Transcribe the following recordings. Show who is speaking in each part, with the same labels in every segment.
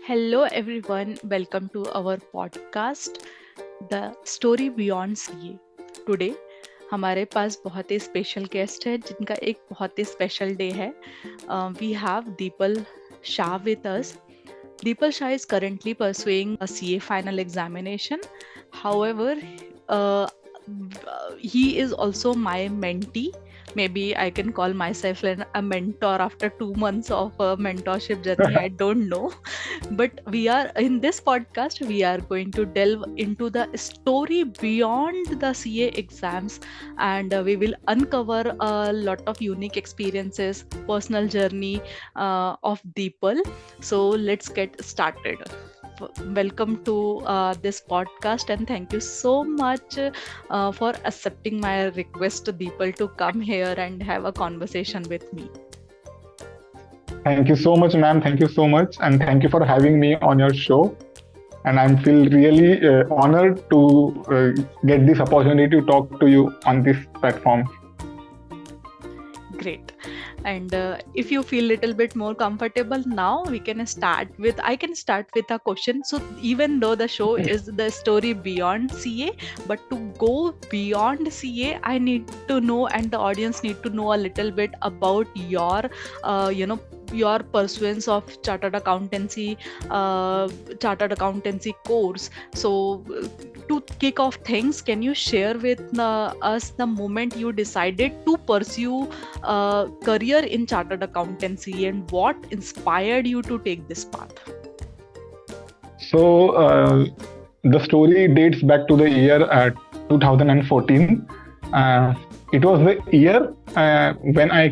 Speaker 1: Hello, everyone. Welcome to our podcast, The Story Beyond CA. Today हमारे पास बहुत ही special guest है जिनका एक बहुत ही स्पेशल डे है. We have Deepal Shah with us. Deepal Shah is currently pursuing a CA final examination. However, uh, he is also my mentee. Maybe I can call myself a mentor after 2 months of a mentorship journey. I don't know. But we are in this podcast, we are going to delve into the story beyond the CA exams, and we will uncover a lot of unique experiences, personal journey of Deepal. So let's get started. Welcome to this podcast, and thank you so much for accepting my request, Deepal, to come here and have a conversation with me.
Speaker 2: Thank you so much, ma'am. Thank you so much, and thank you for having me on your show. And I feel really honored to get this opportunity to talk to you on this platform.
Speaker 1: Great. And if you feel little bit more comfortable now, we can start with, I can start with a question. So even though the show is the story beyond CA, but to go beyond CA, I need to know, and the audience need to know a little bit about your pursuance of chartered accountancy course. So to kick off things, can you share with us the moment you decided to pursue career in chartered accountancy, and what inspired you to take this path?
Speaker 2: So, the story dates back to the year 2014. It was the year when I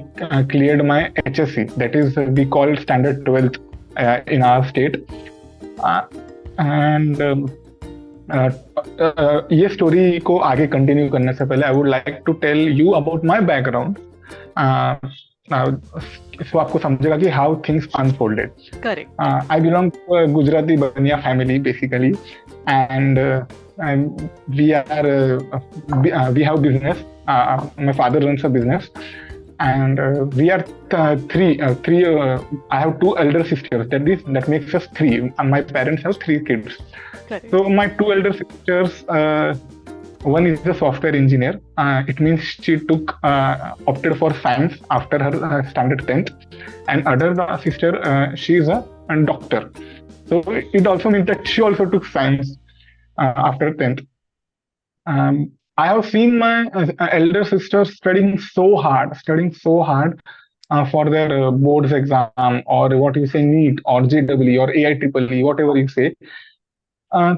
Speaker 2: cleared my HSC, that is, we call it Standard 12th in our state. ये story को आगे continue करने से पहले I would like to tell you about my background, so आपको समझेगा कि how things unfolded.
Speaker 1: Correct.
Speaker 2: I belong to Gujarati Baniya family basically, and we have business. My father runs a business, and we are three. I have two elder sisters. That makes us three. My parents have three kids.
Speaker 1: Correct.
Speaker 2: So my two elder sisters, one is a software engineer. It means she opted for science after her standard 10th, and other sister, she is a doctor. So it also means that she also took science after 10th. I have seen my elder sisters studying so hard for their boards exam, or what you say, NEET or JEE or AIEEE, whatever you say.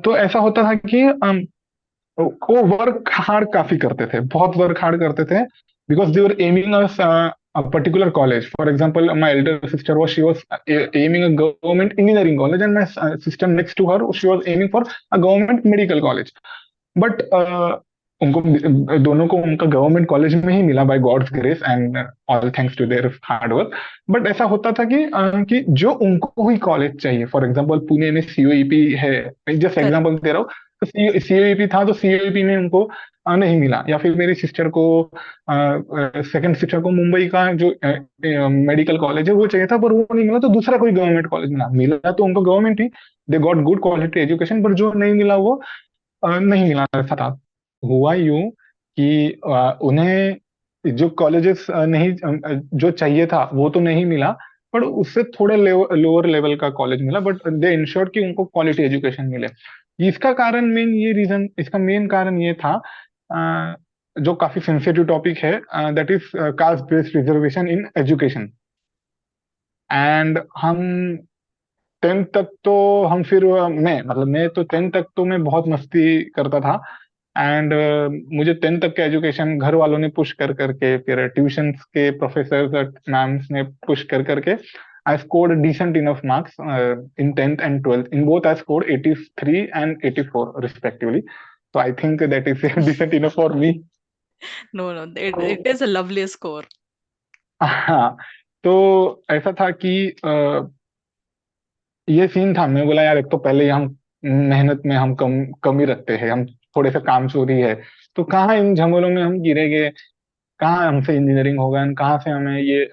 Speaker 2: तो ऐसा होता था कि वो work hard काफी करते थे, बहुत वर्क हार्ड करते थे, because they were aiming a particular college. For example, my elder sister was aiming a government engineering college, and my sister next to her, she was aiming for a government medical college. But उनको दोनों को उनका government college में ही मिला by God's grace and all thanks to their hard work. But ऐसा होता था कि जो उनको ही कॉलेज चाहिए, फॉर एग्जांपल पुणे में सीओईपी है, जस्ट एग्जांपल दे रहा हूँ, तो सीओईपी था, तो सीओईपी में उनको नहीं मिला. या फिर मेरी सिस्टर को, सेकंड सिस्टर को मुंबई का जो मेडिकल कॉलेज है वो चाहिए था, पर वो नहीं मिला, तो दूसरा कोई गवर्नमेंट कॉलेज मिला तो उनको government he, they got good quality education, पर जो नहीं मिला वो नहीं मिला. ऐसा था. हुआ यूं कि उन्हें जो कॉलेजेस नहीं जो चाहिए था वो तो नहीं मिला, पर उससे थोड़े लोअर लेवल का कॉलेज मिला, बट दे इंश्योर कि उनको क्वालिटी एजुकेशन मिले. इसका मेन कारण ये था, जो काफी सेंसिटिव टॉपिक है, that is caste based reservation in education. And हम 10th तक तो हम फिर मैं तो 10th तक तो मैं बहुत मस्ती करता था. एंड मुझे 10th तक के एजुकेशन घर वालों ने पुश कर करके, फिर ट्यूशंस के प्रोफेसर मैम्स ने पुश कर करके, I scored decent enough marks in 10th and 12th. In both, I scored 83 and 84 respectively. So I think that is decent enough for me.
Speaker 1: No, it is a lovely score.
Speaker 2: हाँ, तो ऐसा था कि ये scene था. मैं बोला यार, एक तो पहले ही हम मेहनत में हम कमी रखते हैं, हम थोड़े से कामचोरी है, तो कहाँ इन झमेलों में हम गिरेंगे. कहाँ हमसे इंजीनियरिंग होगा एंड कहाँ से हमें ये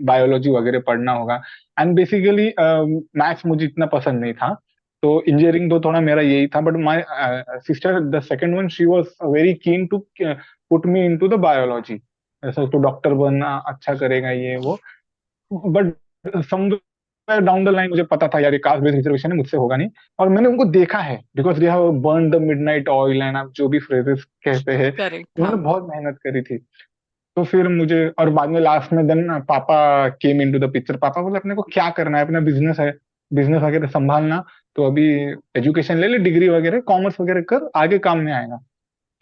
Speaker 2: बायोलॉजी वगैरह पढ़ना होगा। एंड बेसिकली मैथ्स मुझे इतना पसंद नहीं था, तो इंजीनियरिंग तो थोड़ा मेरा यही था। But my sister the second one, she was very keen to put me into the biology, ऐसा तो डॉक्टर बनना अच्छा करेगा ये वो। But somewhere down the line मुझे पता था यार ये कास्ट बेस्ड रिजर्वेशन है, मुझसे होगा नहीं। और मैंने उनको देखा है, because they have burn the midnight oil and आप जो भी फ्रेजेस कहते हैं,
Speaker 1: करेक्ट, हाँ।
Speaker 2: उन्होंने बहुत मेहनत करी थी। तो फिर मुझे, और बाद में लास्ट में देन पापा केम इनटू द पिक्चर। पापा बोले अपने को क्या करना है, अपना बिजनेस है, बिजनेस वगैरह संभालना, तो अभी एजुकेशन ले ले, डिग्री वगैरह कॉमर्स वगैरह कर, आगे काम में आएगा।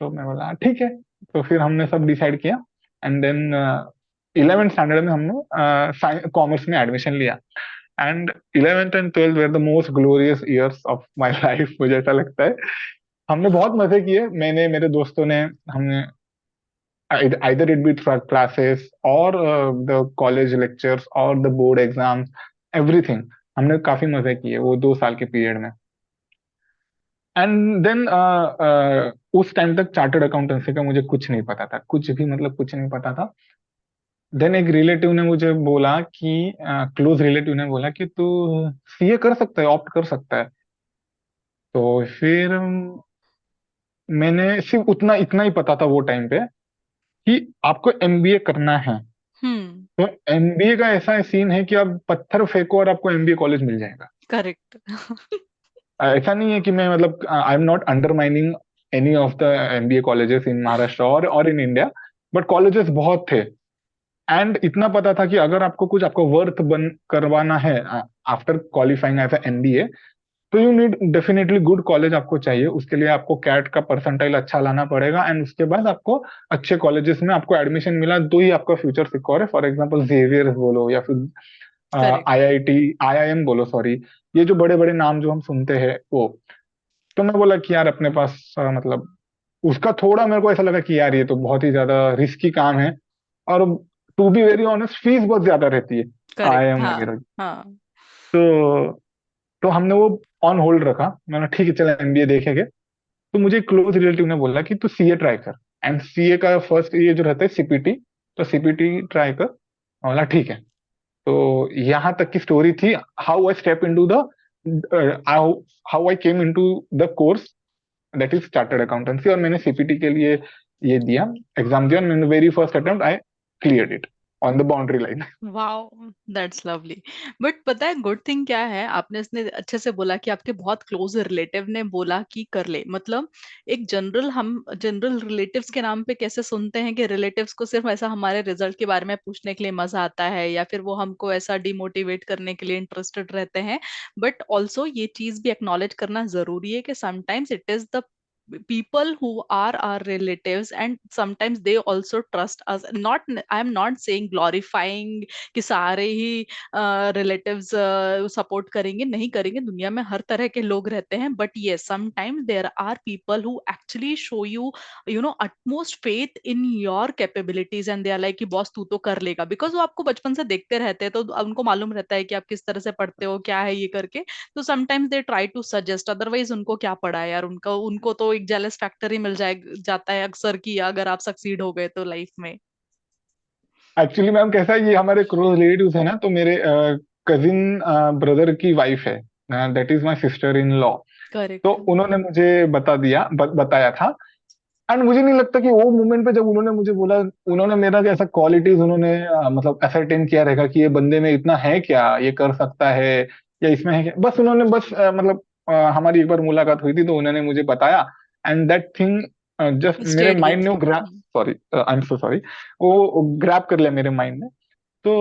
Speaker 2: तो मैं बोला ठीक है। तो फिर हमने सब डिसाइड किया, एंड देन 11th स्टैंडर्ड में हमने कॉमर्स में एडमिशन लिया। And 11th and 12th were the most glorious years of my life, मुझे ऐसा लगता है। हमने बहुत मजे किए, मैंने, मेरे दोस्तों ने, हमने either it be through classes or the college lectures or the board exams, everything, हमने काफी मजे किए वो 2 साल के पीरियड में। एंड देन उस टाइम तक चार्टर्ड अकाउंटेंसी का मुझे कुछ नहीं पता था, कुछ भी, मतलब कुछ नहीं पता था। देन एक रिलेटिव ने मुझे बोला कि, क्लोज रिलेटिव ने बोला कि तू सीए कर सकता है, ऑप्ट कर सकता है। तो फिर मैंने सिर्फ उतना इतना ही पता था वो टाइम पे कि आपको एमबीए करना है।
Speaker 1: हम्म।
Speaker 2: तो एमबीए का ऐसा सीन है कि आप पत्थर फेंको और आपको एमबीए कॉलेज मिल जाएगा।
Speaker 1: करेक्ट।
Speaker 2: ऐसा नहीं है कि मैं, मतलब I am not undermining any of the MBA colleges in Maharashtra और इन इंडिया, बट कॉलेजेस बहुत थे। एंड इतना पता था कि अगर आपको कुछ, आपको वर्थ बन करवाना है आफ्टर क्वालिफाइंग एज एमबीए, तो you need definitely good college आपको चाहिए। उसके लिए आपको कैट का परसेंटाइल अच्छा लाना पड़ेगा, एंड उसके बाद आपको अच्छे कॉलेजेस में आपको एडमिशन मिला तो ही आपका फ्यूचर सिक्योर है। फॉर एग्जांपल जेवियर बोलो या फिर
Speaker 1: करेक्ट।
Speaker 2: आईआईटी, आईआईएम बोलो, सॉरी, ये जो बड़े बड़े नाम जो हम सुनते हैं वो। तो मैं बोला कि यार अपने पास मतलब उसका थोड़ा मेरे को ऐसा लगा कि यार ये तो बहुत ही ज्यादा रिस्की काम है, और to be very honest fees बहुत ज्यादा रहती है
Speaker 1: करेक्ट,
Speaker 2: आईआईएम
Speaker 1: हाँ।
Speaker 2: वगैरह की।
Speaker 1: हाँ।
Speaker 2: तो तो हमने वो ऑन होल्ड रखा। मैंने ठीक है चलो एमबीए देखेंगे। तो मुझे क्लोज रिलेटिव ने बोला कि तू सीए ट्राई कर, एंड सीए का फर्स्ट ये जो रहता है सीपीटी, तो सीपीटी ट्राई कर। मैं बोला ठीक है। तो यहाँ तक की स्टोरी थी, how I step into the how how I came into the course that is chartered accountancy. और मैंने सीपीटी के लिए ये दिया, एग्जाम दिया, मैंने very first attempt I cleared it on the boundary line.
Speaker 1: Wow, that's lovely. But पता है गुड थिंग क्या है, आपने इसने अच्छे से बोला कि आपके बहुत क्लोज रिलेटिव ने बोला कि कर ले। मतलब एक जनरल, हम जनरल रिलेटिव्स के नाम पे कैसे सुनते हैं कि रिलेटिव्स को सिर्फ ऐसा हमारे रिजल्ट के बारे में पूछने के लिए मजा आता है, या फिर वो हमको ऐसा डिमोटिवेट करने के लिए इंटरेस्टेड रहते हैं। बट ऑल्सो ये चीज भी एक्नॉलेज करना जरूरी है कि sometimes it is the people who are our relatives, and sometimes they also trust us. Not, I am not saying glorifying कि सारे ही रिलेटिव्स सपोर्ट करेंगे, नहीं करेंगे, दुनिया में हर तरह के लोग रहते हैं। But yes, sometimes there are people who actually show you, you know, utmost faith in your capabilities, and they are like कि बॉस तू तो कर लेगा, बिकॉज वो आपको बचपन से देखते रहते हैं, तो उनको मालूम रहता है कि आप किस तरह से पढ़ते हो, क्या है ये करके। तो sometimes they try to suggest, otherwise उनको क्या पड़ा है यार, उनका उनको तो एक जेलस फैक्टर ही मिल जाए जाता है अक्सर की, अगर आप सक्सीड हो गए तो लाइफ में।
Speaker 2: एक्चुअली मैम कैसा है, ये हमारे क्लोज रिलेटिव्स है ना, तो मेरे कजिन ब्रदर की वाइफ है, that is my sister in law. तो
Speaker 1: करेक्ट।
Speaker 2: उन्होंने मुझे बताया था। एंड मुझे नहीं लगता कि वो मोमेंट पे जब उन्होंने मुझे बोला, उन्होंने मेरा ऐसा क्वालिटीज उन्होंने मतलब असरटेन किया रहेगा कि ये बंदे में इतना है क्या, ये कर सकता है, या इसमें है क्या। बस उन्होंने बस मतलब हमारी एक बार मुलाकात हुई थी तो उन्होंने मुझे बताया, एंड दैट थिंग जस्ट मेरे
Speaker 1: स्टेड
Speaker 2: माइंड
Speaker 1: विथ
Speaker 2: ने
Speaker 1: you.
Speaker 2: Grab, sorry I am so sorry, वो ग्रैब कर लिया मेरे माइंड ने। तो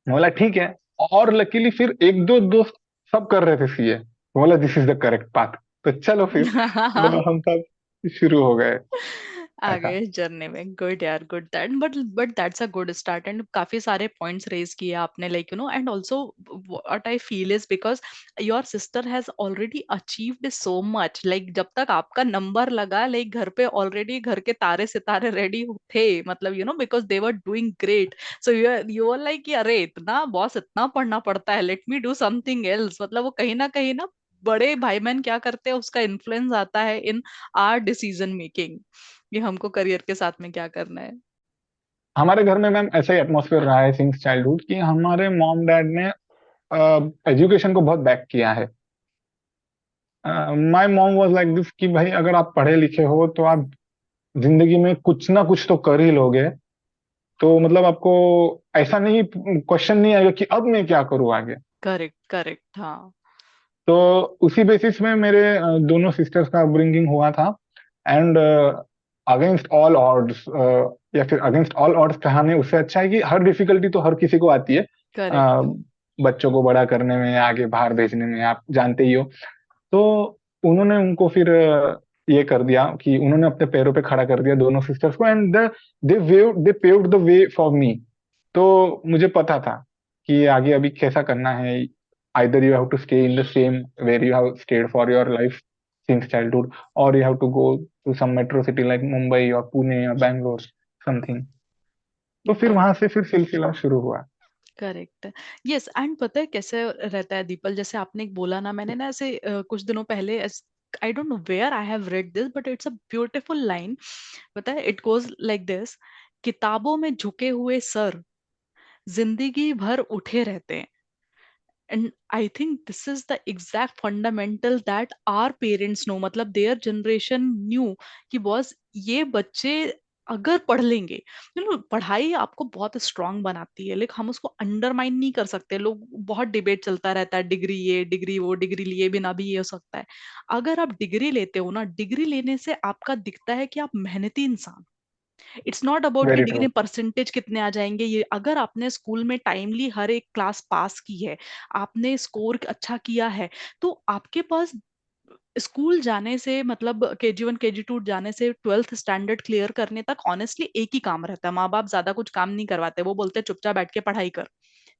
Speaker 2: मैं बोला ठीक है। और लकीली फिर एक दो दोस्त सब कर रहे थे सीए, बोला this is the correct path, तो चलो फिर हम सब शुरू हो गए
Speaker 1: आ
Speaker 2: ऐसा।
Speaker 1: गए जर्नी में। गुड यार, good that, but that's a good start. And काफी सारे पॉइंट्स रेज किए आपने, like you no, and also what I feel is because your sister has already achieved so much. Like जब तक आपका नंबर लगा, लाइक घर पे ऑलरेडी घर के तारे सितारे रेडी थे, मतलब you know, because they were doing great. So you are like अरे इतना बॉस, इतना पढ़ना पड़ता है, let me do something else. मतलब वो कहीं ना बड़े भाई बहन क्या करते हैं, उसका इन्फ्लुएंस आता है इन आर डिसीजन मेकिंग, कि हमको करियर के साथ में क्या करना है।
Speaker 2: हमारे घर में मैम ऐसा ही एटमोसफियर रहा है सिंस चाइल्डहुड कि हमारे मॉम डैड ने एजुकेशन को बहुत बैक किया है। My mom was like this कि भाई अगर आप पढ़े लिखे हो तो आप जिंदगी में कुछ ना कुछ तो कर ही लोगे। तो मतलब आपको ऐसा नहीं, क्वेश्चन नहीं आएगा कि अब मैं क्या करूँ आगे।
Speaker 1: करेक्ट करेक्ट, हाँ।
Speaker 2: तो उसी बेसिस में मेरे दोनों सिस्टर्स का अपब्रिंगिंग हुआ था। एंड अगेंस्ट ऑल ऑड्स, या फिर अगेंस्ट ऑल ऑड्स कहने उससे अच्छा है कि हर डिफिकल्टी तो हर किसी को आती है।
Speaker 1: करेक्ट
Speaker 2: बच्चों को बड़ा करने में, आगे बाहर भेजने में, आप जानते ही हो। तो उन्होंने उनको फिर ये कर दिया कि उन्होंने अपने पैरों पे खड़ा कर दिया दोनों सिस्टर्स को। And they paved the way for me. तो मुझे पता था कि आगे अभी कैसा करना है। Either you have to stay in the same where you have stayed for your life since childhood, और you have to go to some metro city like Mumbai और पुणे और बैंगलोर समथिंग। तो फिर वहां से फिर सिलसिला शुरू हुआ।
Speaker 1: करेक्ट। यस, एंड पता है कैसे रहता है दीपल, जैसे आपने एक बोला ना, मैंने ना ऐसे कुछ दिनों पहले, I don't know where I have read this but it's a beautiful line. पता है, इट गोज लाइक दिस: किताबों में झुके हुए सर जिंदगी भर उठे रहते हैं। And I think this is the exact fundamental that our parents know, मतलब देयर जनरेशन न्यू कि बॉस, ये बच्चे अगर पढ़ लेंगे, पढ़ाई आपको बहुत स्ट्रांग बनाती है, लेकिन हम उसको अंडरमाइन नहीं कर सकते। लोग, बहुत डिबेट चलता रहता है, डिग्री ये डिग्री वो, डिग्री लिए बिना भी ये हो सकता है। अगर आप डिग्री लेते हो ना, डिग्री लेने से आपका दिखता है कि आप मेहनती इंसान। इट्स नॉट अबाउट कि
Speaker 2: वेरी
Speaker 1: डिग्री
Speaker 2: ट्रू।
Speaker 1: में परसेंटेज कितने आ जाएंगे। ये अगर आपने स्कूल में टाइमली हर एक क्लास पास की है, आपने स्कोर अच्छा किया है, तो आपके पास स्कूल जाने से, मतलब KG1 KG2 जाने से 12th स्टैंडर्ड क्लियर करने तक ऑनेस्टली एक ही काम रहता है। माँ बाप ज्यादा कुछ काम नहीं करवाते, वो बोलते हैं चुपचाप बैठ के पढ़ाई कर।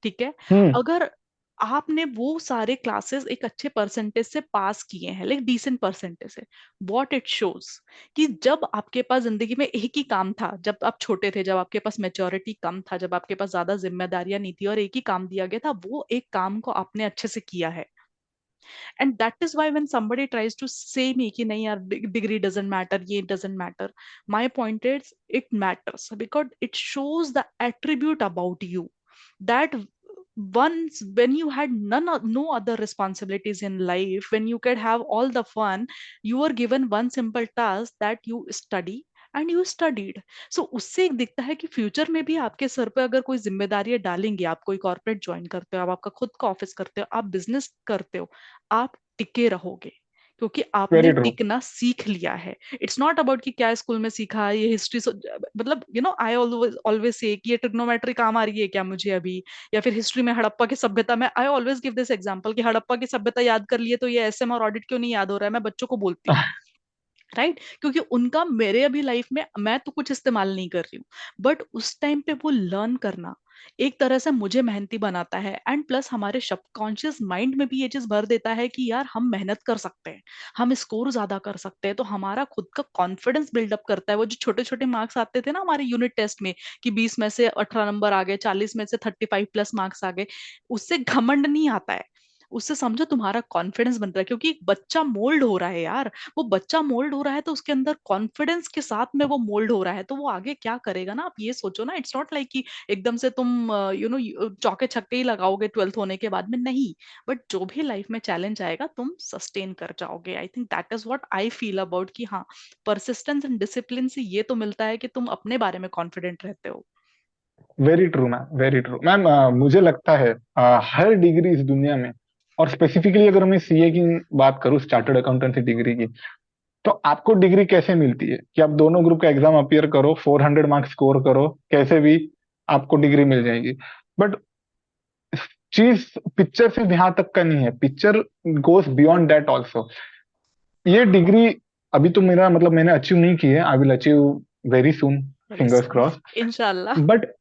Speaker 1: ठीक है।
Speaker 2: हम्म।
Speaker 1: अगर आपने वो सारे क्लासेस एक अच्छे परसेंटेज से पास किए हैं, लाइक डिसेंट परसेंटेज से, व्हाट इट शोज कि जब आपके पास जिंदगी में एक ही काम था, जब आप छोटे थे, जब आपके पास मेच्योरिटी कम था, जब आपके पास ज्यादा जिम्मेदारियां नहीं थी और एक ही काम दिया गया था, वो एक काम को आपने अच्छे से किया है। And that is why when somebody tries to say me कि नहीं यार, डिग्री doesn't matter, ये doesn't matter, my point is it matters because it shows the attribute about you that once when you had no other responsibilities in life, when you could have all the fun, you were given one simple task that you study and you studied. So उससे एक दिखता है कि future में भी आपके sir पे अगर कोई जिम्मेदारियां डालेंगे, आप कोई कॉर्पोरेट ज्वाइन करते हो, आप आपका खुद का ऑफिस करते हो, आप बिजनेस करते हो, आप टिके रहोगे क्योंकि आपने
Speaker 2: वेरी ट्रू।
Speaker 1: टिकना सीख लिया है। इट्स नॉट अबाउट कि क्या स्कूल में सीखा, ये हिस्ट्री, मतलब आई ऑलवेज ऑलवेज से कि ये ट्रिग्नोमेट्री काम आ रही है क्या मुझे अभी, या फिर हिस्ट्री में हड़प्पा की सभ्यता में, I always give this example कि हड़प्पा की सभ्यता याद कर लिए तो ये SM और ऑडिट क्यों नहीं याद हो रहा है, मैं बच्चों को बोलती हूँ। राइट, क्योंकि उनका मेरे अभी लाइफ में मैं तो कुछ इस्तेमाल नहीं कर रही हूँ, बट उस टाइम पे वो लर्न करना एक तरह से मुझे मेहनती बनाता है। एंड प्लस हमारे सबकॉन्शियस माइंड में भी ये चीज भर देता है कि यार हम मेहनत कर सकते हैं, हम स्कोर ज्यादा कर सकते हैं, तो हमारा खुद का कॉन्फिडेंस बिल्डअप करता है। वो जो छोटे छोटे मार्क्स आते थे ना हमारे यूनिट टेस्ट में, कि 20 में से 18 नंबर आ गए, 40 में से 35+ मार्क्स आ गए, उससे घमंड नहीं आता है, उससे समझो तुम्हारा कॉन्फिडेंस बन रहा है, क्योंकि एक बच्चा मोल्ड हो रहा है यार। वो बच्चा मोल्ड हो रहा है तो उसके अंदर कॉन्फिडेंस के साथ में वो मोल्ड हो रहा है, तो वो आगे क्या करेगा ना, आप ये सोचो ना। इट्स नॉट लाइक कि एकदम से तुम चौके छक्के ही लगाओगे 12th होने के बाद में, नहीं। बट जो भी लाइफ में चैलेंज आएगा तुम सस्टेन कर जाओगे। I think that is what I feel about कि हाँ, परसिस्टेंस एंड डिसिप्लिन से ये तो मिलता है कि तुम अपने बारे में कॉन्फिडेंट रहते हो।
Speaker 2: Very true ma'am, very true ma'am. मुझे लगता है हर डिग्री इस दुनिया में, और स्पेसिफिकली अगर मैं सीए की बात करूँ, स्टार्टर्ड अकाउंटेंसी डिग्री की, तो आपको डिग्री कैसे मिलती है कि आप दोनों ग्रुप का एग्जाम अपियर करो, 400 मार्क्स स्कोर करो, कैसे भी आपको डिग्री मिल जाएगी। बट चीज पिक्चर सिर्फ यहाँ तक का नहीं है, picture goes beyond that also. ये डिग्री अभी तो मेरा मतलब मैंने अचीव नहीं की है, I will achieve very soon,
Speaker 1: very
Speaker 2: fingers
Speaker 1: soon,
Speaker 2: cross.
Speaker 1: इंशाल्लाह।
Speaker 2: बट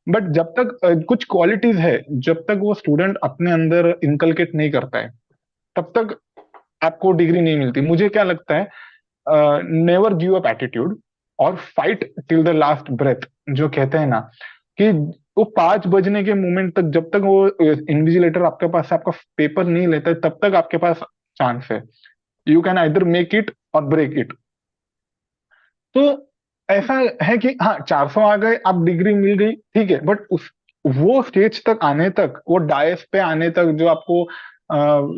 Speaker 2: बट जब तक कुछ क्वालिटीज है, जब तक वो स्टूडेंट अपने अंदर इनकलकेट नहीं करता है, तब तक आपको डिग्री नहीं मिलती। मुझे क्या लगता है, नेवर गिव अप एटीट्यूड और fight till the last breath. जो कहते हैं ना कि वो 5 बजने के मोमेंट तक, जब तक वो इन्विजिलेटर आपके पास से आपका पेपर नहीं लेता है, तब तक आपके पास चांस है। You can either make it और ब्रेक इट। तो ऐसा है कि हाँ 400 आ गए, अब डिग्री मिल गई, ठीक है, बट उस वो स्टेज तक आने तक, वो डायस पे आने तक जो आपको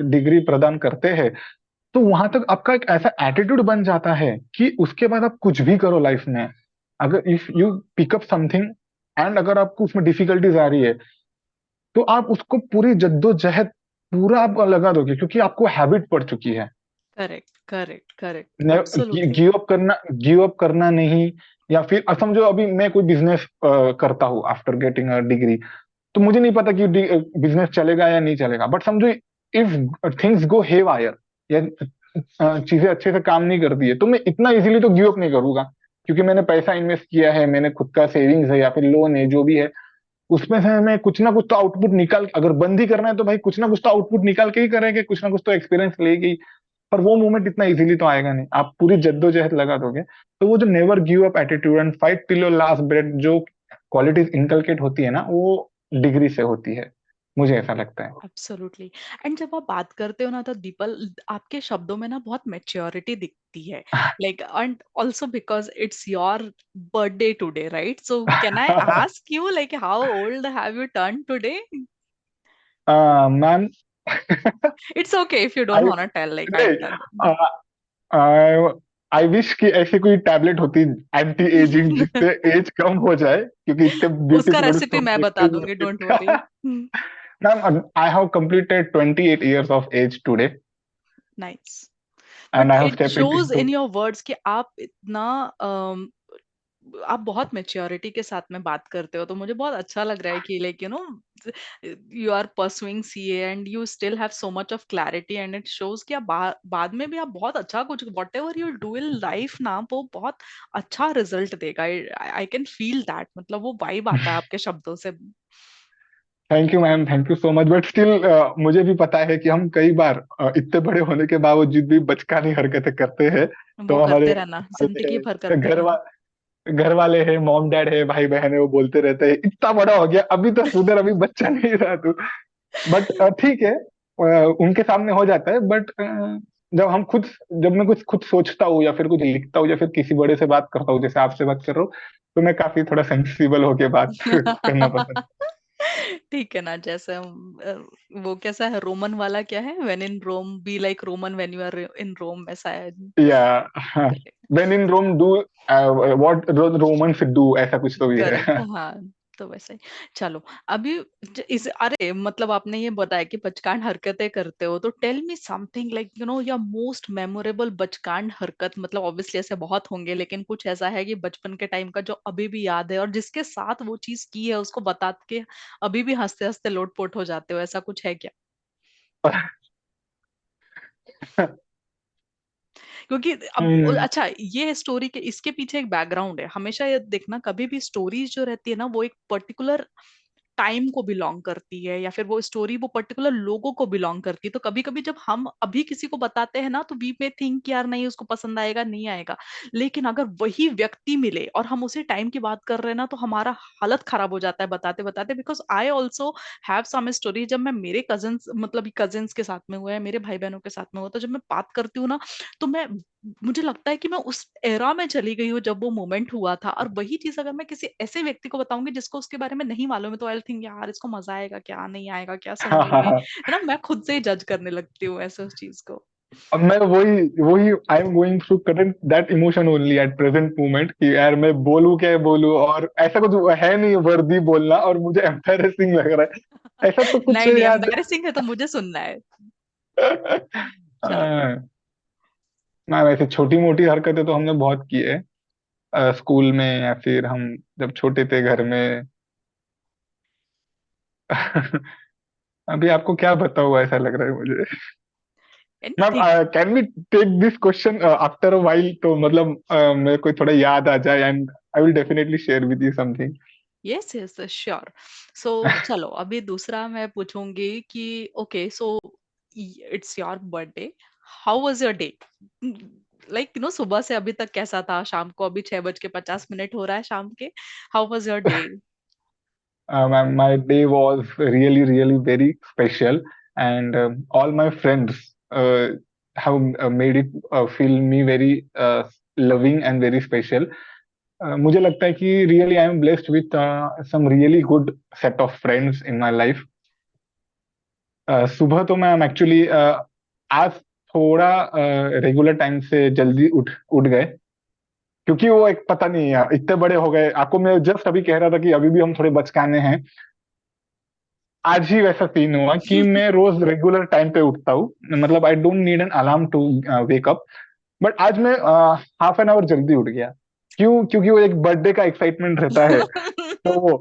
Speaker 2: डिग्री प्रदान करते हैं, तो वहां तक आपका एक ऐसा एटीट्यूड बन जाता है कि उसके बाद आप कुछ भी करो लाइफ में, अगर if you pick up something and अगर आपको उसमें डिफिकल्टीज आ रही है, तो आप उसको पूरी जद्दोजहद पूरा आप लगा दोगे, क्योंकि आपको हैबिट पड़ चुकी है।
Speaker 1: Correct, correct, correct, absolutely.
Speaker 2: Give up करना नहीं। या फिर समझो अभी मैं कोई बिजनेस करता हूँ आफ्टर गेटिंग अ डिग्री, तो मुझे नहीं पता कि बिजनेस चलेगा या नहीं चलेगा, बट समझो if things go haywire, या चीजें अच्छे से काम नहीं करती है, तो मैं इतना इजीली तो गिव अप नहीं करूंगा, क्योंकि मैंने पैसा इन्वेस्ट किया है, मैंने खुद का सेविंग्स है या फिर लोन है जो भी है, उसमें से हमें कुछ ना कुछ तो आउटपुट निकाल, अगर बंद ही करना है तो भाई कुछ ना कुछ तो आउटपुट निकाल के ही करेंगे, कुछ ना कुछ तो एक्सपीरियंस लेगी। पर वो मोमेंट इतना इजीली तो आएगा नहीं, आप पूरी जद्दोजहद लगा दोगे। तो वो जो never give up attitude and fight till your last breath, जो क्वालिटीज इनकलकेट होती है ना, वो डिग्री से होती है, मुझे ऐसा लगता है।
Speaker 1: एब्सोल्युटली। एंड जब आप बात करते हो ना तो दीपल, आपके शब्दों में ना बहुत मैच्योरिटी दिखती है, like, and also because it's your birthday today, right? So can I ask you like how old have you turn today?
Speaker 2: Ma'am,
Speaker 1: it's okay if you don't
Speaker 2: I
Speaker 1: want to tell, like I
Speaker 2: नहीं, I wish कि ऐसी कोई tablet होती anti ageing जिससे age कम हो जाए, क्योंकि इतने ब्यूटी
Speaker 1: उसका
Speaker 2: प्रोडक्ट्स तो
Speaker 1: रेसिपी
Speaker 2: हम
Speaker 1: मैं
Speaker 2: देखते
Speaker 1: बता
Speaker 2: ही
Speaker 1: दूंगी, डोंट वरी।
Speaker 2: रहते हैं। Ma'am, I have completed 28 years of age today,
Speaker 1: nice.
Speaker 2: and
Speaker 1: but
Speaker 2: I have
Speaker 1: it
Speaker 2: stepped
Speaker 1: shows
Speaker 2: into
Speaker 1: in your words कि आप इतना आप बहुत मेच्योरिटी के साथ में बात करते हो, तो मुझे बहुत अच्छा लग रहा है कि like you know you are pursuing CA and you still have so much of clarity, and it shows कि आप बाद में भी आप बहुत अच्छा कुछ whatever you do in life ना, वो बहुत अच्छा रिजल्ट देगा। आई कैन फील दैट, मतलब वो वाइब आता है आपके शब्दों से।
Speaker 2: Thank you ma'am, thank you so much, but still मुझे भी पता है कि हम कई बार इतने बड़े होने के बावजूद भी बचकानी हरकतें करते हैं।
Speaker 1: वो
Speaker 2: तो हमारे
Speaker 1: करते रहना, जिंदगी भर
Speaker 2: वाले
Speaker 1: करते रहना।
Speaker 2: घर वाले हैं, मॉम डैड है, भाई बहन है, वो बोलते रहते हैं इतना बड़ा हो गया अभी तो सुधर, अभी बच्चा नहीं रहा तू। बट ठीक है, उनके सामने हो जाता है, बट जब हम खुद जब मैं कुछ खुद सोचता हूँ या फिर कुछ लिखता हूँ या फिर किसी बड़े से बात करता हूँ, जैसे आपसे बात कर रहा हूँ, तो मैं काफी थोड़ा सेंसिबल होके बात करना पसंद।
Speaker 1: ठीक है ना, जैसे हम वो कैसा है, रोमन वाला क्या है, when in Rome be like Roman when you are in Rome, ऐसा है।
Speaker 2: या when in Rome do what Romans do, ऐसा कुछ तो भी
Speaker 1: करेक्ट,
Speaker 2: है।
Speaker 1: हाँ। तो वैसे ही। चलो, अभी इस अरे मतलब आपने ये बताया कि बचकान हरकतें करते हो, तो tell me something like you know your most memorable बचकान हरकत, मतलब ऑब्वियसली ऐसे बहुत होंगे, लेकिन कुछ ऐसा है कि बचपन के टाइम का जो अभी भी याद है और जिसके साथ वो चीज की है उसको बता के अभी भी हंसते हंसते लोटपोट हो जाते हो, ऐसा कुछ है क्या? क्योंकि अब
Speaker 2: हम्म,
Speaker 1: अच्छा, ये स्टोरी के इसके पीछे एक बैकग्राउंड है, हमेशा ये देखना, कभी भी स्टोरीज जो रहती है ना वो एक पर्टिकुलर टाइम को बिलोंग करती है, या फिर वो स्टोरी वो पर्टिकुलर लोगों को बिलोंग करती है। तो कभी कभी जब हम अभी किसी को बताते हैं ना, तो वी में थिंक यार नहीं उसको पसंद आएगा, नहीं आएगा, लेकिन अगर वही व्यक्ति मिले और हम उसी टाइम की बात कर रहे हैं ना, तो हमारा हालत खराब हो जाता है बताते बताते। Because I also have some story, जब मैं मेरे कजन्स, मतलब कजन्स के साथ में हुआ है, मेरे भाई बहनों के साथ में हुआ, तो जब मैं बात करती हूँ ना, तो मैं मुझे लगता है कि मैं उस एरा में चली गई हूँ जब वो मोमेंट हुआ था। और वही चीज अगर मैं किसी ऐसे व्यक्ति को बताऊंगी जिसको उसके बारे में नहीं मालूम है, तो आई थिंक यार इसको मजा आएगा क्या, नहीं आएगा क्या सुनने में, है ना? मैं खुद से ही जज करने लगती हूँ ऐसे उस चीज को।
Speaker 2: अब मैं वही वही आई am going through current that emotion only at present moment, कि यार मैं बोलूं क्या बोलूं, और ऐसा कुछ है नहीं वर्दी बोलना, और मुझे एम्बैरेसिंग लग रहा है, ऐसा तो कुछ
Speaker 1: नहीं नहीं,
Speaker 2: याद
Speaker 1: एम्बैरेसिंग है तो मुझे सुनना है। चलो।
Speaker 2: हाँ, ना वैसे छोटी मोटी हरकतें तो हमने बहुत की है, स्कूल में या फिर हम जब छोटे थे घर में। अभी आपको क्या बताऊँ, ऐसा लग रहा है मुझे। मैम,
Speaker 1: ठीक है।
Speaker 2: Can we take this question after a while, तो मतलब मेरे को थोड़ा याद आ जाए, and I will definitely share with you something.
Speaker 1: Yes yes sure. So चलो, अभी दूसरा मैं पूछूंगी कि okay, so it's your birthday, how was your day? Like you know, सुबह से अभी तक कैसा था, शाम को अभी 6:50 हो रहा है शाम के, how was your day?
Speaker 2: My day was really, really very special, and all my friends have made it feel me very loving and very special. मुझे लगता है कि really I am blessed with some really good set of friends in my life. सुबह तो मैं actually आज थोड़ा regular time से जल्दी उठ उठ गए, क्योंकि वो एक पता नहीं यार, इतने बड़े हो गए। आपको मैं जस्ट अभी कह रहा था कि अभी भी हम थोड़े बचकाने हैं। आज ही वैसा सीन हुआ कि मैं रोज रेगुलर टाइम पे उठता हूँ, मतलब I don't need an alarm to wake up. But आज मैं हाफ एन आवर जल्दी उठ गया। क्यों? क्योंकि वो एक बर्थडे का एक्साइटमेंट रहता है। तो वो,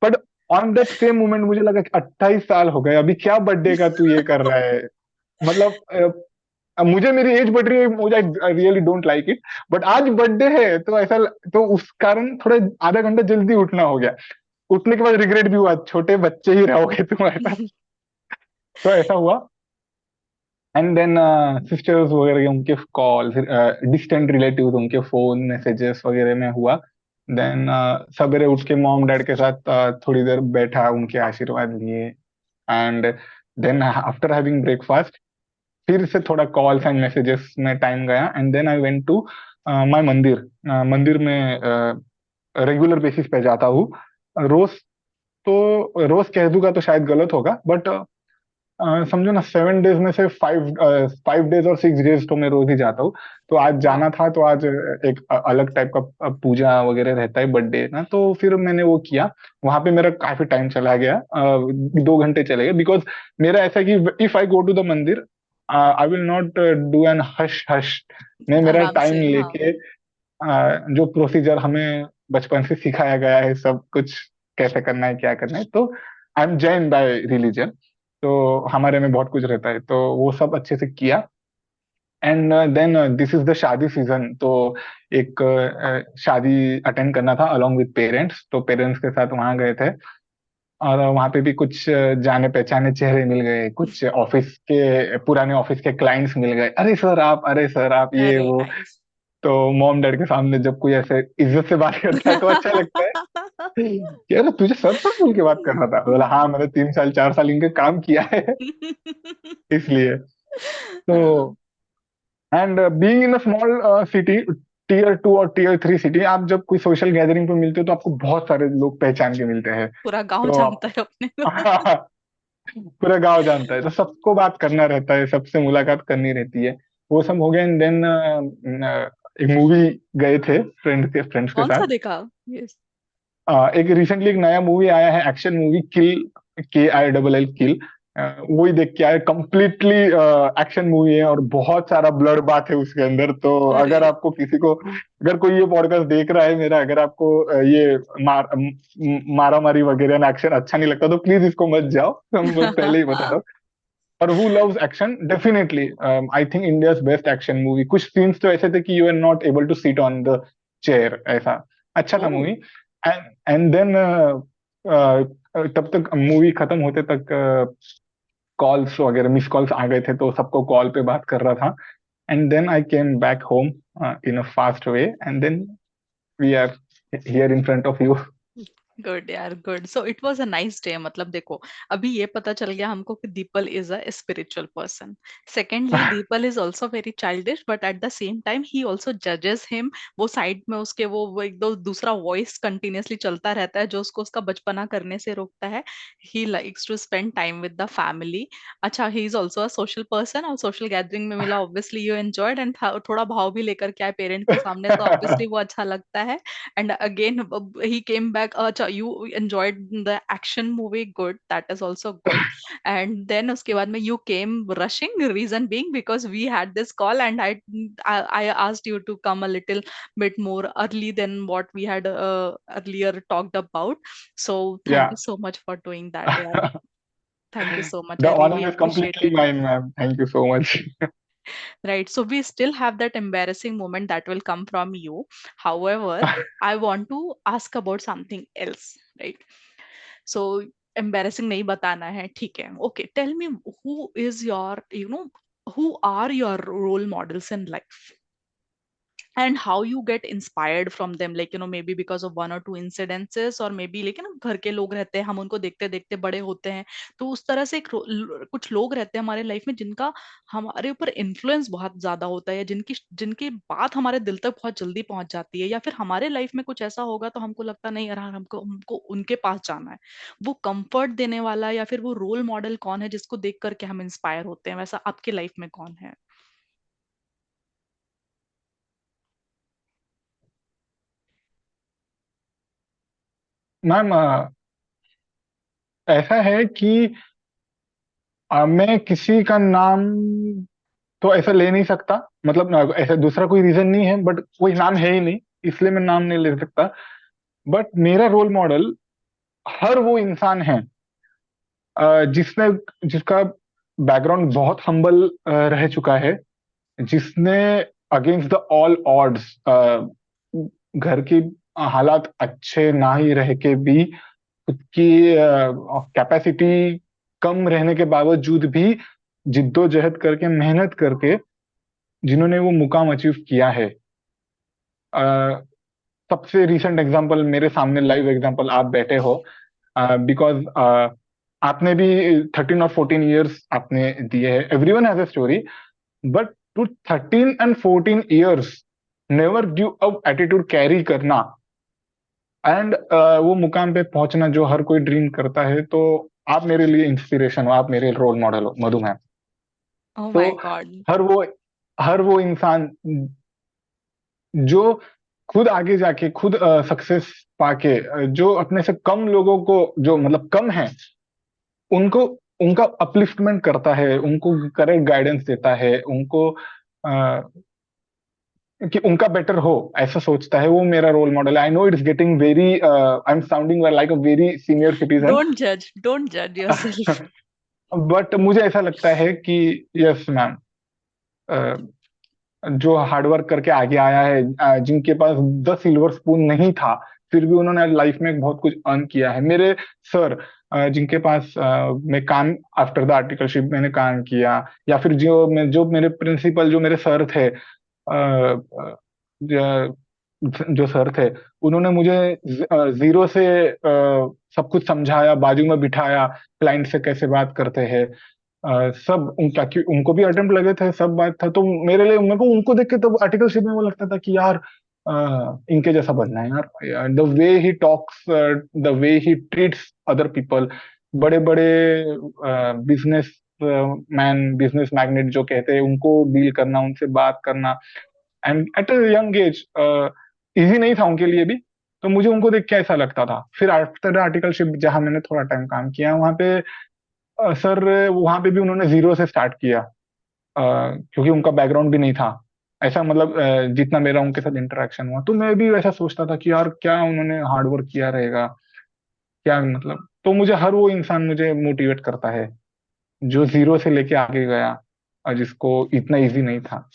Speaker 2: but on that same moment मुझे लगा कि 28 साल हो गए, अभी क्या बर्थडे का तू ये कर रहा है। मतलब मुझे मेरी एज बढ़ रही है, मुझे I really don't like it. But आज बर्थडे है तो ऐसा, तो उस कारण थोड़ा आधा घंटा जल्दी उठना हो गया। उठने के बाद रिग्रेट भी हुआ, छोटे बच्चे ही रहोगे तुम ऐसा। तो ऐसा हुआ। एंड देन सिस्टर्स वगैरह के उनके कॉल, फिर डिस्टेंट रिलेटिव उनके फोन मैसेजेस वगैरह में हुआ। देन सवेरे उठ के मॉम डैड के साथ थोड़ी देर बैठा, उनके आशीर्वाद लिए। And then after having breakfast फिर से थोड़ा कॉल्स एंड मैसेजेस में टाइम गया। And then I went to my mandir. मंदिर में रेगुलर बेसिस पे जाता हूँ रोज। तो रोज कह दूंगा तो शायद गलत होगा, बट समझो ना, 7 डेज में से 5 डेज और 6 डेज तो मैं रोज ही जाता हूँ। तो आज
Speaker 1: वाह।
Speaker 2: जाना था, तो आज एक अलग टाइप का पूजा वगैरह रहता है बर्थडे ना, तो फिर मैंने वो किया। वहां पे मेरा काफी टाइम चला गया, 2 घंटे चले गए। बिकॉज मेरा ऐसा है कि if I go to the mandir, I will not do an hush hush. मैं मेरा
Speaker 1: आराम
Speaker 2: टाइम
Speaker 1: से, हाँ।
Speaker 2: लेके, जो प्रोसीजर हमें बचपन से सिखाया गया है, सब कुछ कैसे करना है क्या करना है। तो I am Jain bye religion, तो हमारे में बहुत कुछ रहता है, तो वो सब अच्छे से किया। And then this is the shaadi season, तो एक शादी अटेंड करना था अलोंग विद पेरेंट्स। तो पेरेंट्स के साथ वहां गए थे। और वहां पे भी कुछ जाने पहचाने चेहरे मिल गए, कुछ ऑफिस के पुराने ऑफिस के क्लाइंट्स मिल गए। अरे सर आप, अरे सर आप, ये
Speaker 1: वेरी
Speaker 2: वो।
Speaker 1: नाइस।
Speaker 2: तो मॉम डैड के सामने जब कोई ऐसे इज्जत से बात करता है तो अच्छा लगता है कि अरे तुझे सर सर बोल के बात कर रहा था। बोला हाँ, मैंने 3 साल 4 साल इनके काम किया है इसलिए। तो
Speaker 1: हाँ,
Speaker 2: and being in a small city, tier 2 और टीयर 3 सिटी, आप जब कोई सोशल गैदरिंग पे मिलते हो तो आपको बहुत सारे लोग पहचान के मिलते हैं।
Speaker 1: पूरा गांव
Speaker 2: तो
Speaker 1: जानता है अपने को।
Speaker 2: पूरा गांव जानता है, तो सबको बात करना रहता है, सबसे मुलाकात करनी रहती है। वो सब हो गया। एंड देन एक मूवी गए थे फ्रेंड्स के
Speaker 1: कौन सा
Speaker 2: साथ।
Speaker 1: देखा? यस।
Speaker 2: एक रिसेंटली एक नया मूवी आया है, एक्शन मूवी, किल, KILL किल। वही देख के आए। कंप्लीटली एक्शन मूवी है और बहुत सारा ब्लड बाथ है उसके अंदर। तो
Speaker 1: अरे।
Speaker 2: अगर आपको किसी को, अगर कोई ये पॉडकास्ट देख रहा है मेरा, अगर आपको ये मारा मारी वगैरह ना एक्शन अच्छा नहीं लगता तो प्लीज इसको मत जाओ, हम पहले ही बता रहा हूँ। और who loves action, definitely I think India's best action movie. कुछ सीन्स तो ऐसे थे कि you are not able to sit on the chair, ऐसा अच्छा था
Speaker 1: ओ।
Speaker 2: मूवी। एंड देन तब तक मूवी खत्म होते तक कॉल्स वगैरह मिस कॉल्स आ गए थे, तो सबको कॉल पे बात कर रहा था। And then I came back home in a fast way, and then we are here in front of you.
Speaker 1: Good यार, good. So it was a nice day. मतलब देखो, अभी ये पता चल गया हमको कि Deepal is a spiritual person. Secondly, Deepal is also very childish, but at the same time he also जजेस हिम। वो साइड में उसके वो एक दो दूसरा वॉइस कंटिन्यूअसली चलता रहता है जो उसको उसका बचपना करने से रोकता है। He likes to spend time with the family. अच्छा, he is also a social person, और सोशल गैदरिंग में मिला, ऑब्वियसली यू एंजॉयड, एंड थोड़ा भाव भी लेकर के आए पेरेंट के सामने, तो ऑब्वियसली वो अच्छा लगता है। And again, he came back. You enjoyed the action movie, good, that is also good. And then uske baad mein you came rushing, reason being because we had this call, and I asked you to come a little bit more early than what we had earlier talked about. So
Speaker 2: या
Speaker 1: thank you so much for doing that, yaar. Thank you so much,
Speaker 2: the
Speaker 1: I really
Speaker 2: honour is
Speaker 1: appreciate
Speaker 2: completely
Speaker 1: it.
Speaker 2: Mine ma'am, thank you so much.
Speaker 1: Right, so we still have that embarrassing moment that will come from you. However, I want to ask about something else, right? So embarrassing nahi batana hai, theek hai, okay, tell me, who is your, who are your role models in life? and how you get inspired from them, like maybe because of one or two incidences, और maybe लेकिन घर के लोग रहते हैं, हम उनको देखते देखते बड़े होते हैं, तो उस तरह से कुछ लोग रहते हैं हमारे लाइफ में जिनका हमारे ऊपर इन्फ्लुएंस बहुत ज्यादा होता है, या जिनकी जिनकी बात हमारे दिल तक बहुत जल्दी पहुंच जाती है, या फिर हमारे लाइफ में कुछ ऐसा होगा तो हमको लगता नहीं यार हमको हमको उनके पास जाना है। वो कंफर्ट देने वाला या फिर वो रोल मॉडल कौन है जिसको देख करके हम इंस्पायर होते हैं, वैसा आपके लाइफ में कौन है?
Speaker 2: मैम, ऐसा है कि मैं किसी का नाम तो ऐसा ले नहीं सकता। मतलब ऐसा दूसरा कोई रीजन नहीं है, बट कोई नाम है ही नहीं, इसलिए मैं नाम नहीं ले सकता। बट मेरा रोल मॉडल हर वो इंसान है जिसने जिसका बैकग्राउंड बहुत हम्बल रह चुका है, जिसने अगेंस्ट द ऑल ऑड्स, घर की हालात अच्छे ना ही रह के भी, खुद की कैपेसिटी कम रहने के बावजूद भी जिद्दोजहद करके, मेहनत करके जिन्होंने वो मुकाम अचीव किया है। सबसे रिसेंट एग्जांपल मेरे सामने, लाइव एग्जांपल आप बैठे हो, बिकॉज आपने भी 13 और 14 ईयर्स आपने दिए हैं। Everyone has a story, but to 13 and 14 years never give up attitude carry करना, एंड वो मुकाम पे पहुंचना जो हर कोई ड्रीम करता है। तो आप मेरे लिए इंस्पिरेशन हो, आप मेरे रोल मॉडल हो मधु मैम।
Speaker 1: ओह
Speaker 2: तो
Speaker 1: माय गॉड।
Speaker 2: हर वो हर वो इंसान जो खुद आगे जाके खुद सक्सेस पाके, जो अपने से कम लोगों को, जो मतलब कम है, उनको उनका अपलिफ्टमेंट करता है, उनको करेक्ट गाइडेंस देता है, उनको कि उनका बेटर हो ऐसा सोचता है, वो मेरा रोल मॉडल है। I know it's getting very, I am sounding like a very senior citizen,
Speaker 1: don't जज योरसेल्फ।
Speaker 2: बट मुझे ऐसा लगता है कि यस मैम, जो हार्डवर्क करके आगे आया है, जिनके पास 10 सिल्वर स्पून नहीं था, फिर भी उन्होंने लाइफ में बहुत कुछ अर्न किया है। मेरे सर, जिनके पास मैं काम आफ्टर द आर्टिकलशिप मैंने काम किया, या फिर जो मेरे प्रिंसिपल, जो मेरे सर थे, जो सर थे, उन्होंने मुझे जीरो से सब कुछ समझाया, बाजू में बिठाया, क्लाइंट से कैसे बात करते हैं, सब उनका, कि उनको भी अटेम्प्ट लगे थे, सब बात था। तो मेरे लिए, मेरे को उनको देख के तब आर्टिकलशिप में वो लगता था कि यार इनके जैसा बनना है यार। The way he talks, the way he treats other people, बड़े बड़े बिजनेस मैन, बिजनेस मैग्नेट जो कहते हैं, उनको डील करना, उनसे बात करना, and at a young age easy नहीं था उनके लिए भी। तो मुझे उनको देख के ऐसा लगता था। फिर आफ्टर आर्टिकलशिप जहां मैंने थोड़ा टाइम काम किया, वहां पे सर, वहां पे भी उन्होंने जीरो से स्टार्ट किया, क्योंकि उनका बैकग्राउंड भी नहीं था ऐसा। मतलब जितना मेरा उनके साथ इंटरेक्शन हुआ, तो मैं भी वैसा सोचता था कि यार क्या उन्होंने हार्ड वर्क किया रहेगा, क्या मतलब। तो मुझे हर वो इंसान मुझे मोटिवेट करता है जो जीरो से लेके आगे गया, और जिसको इतना इजी नहीं था।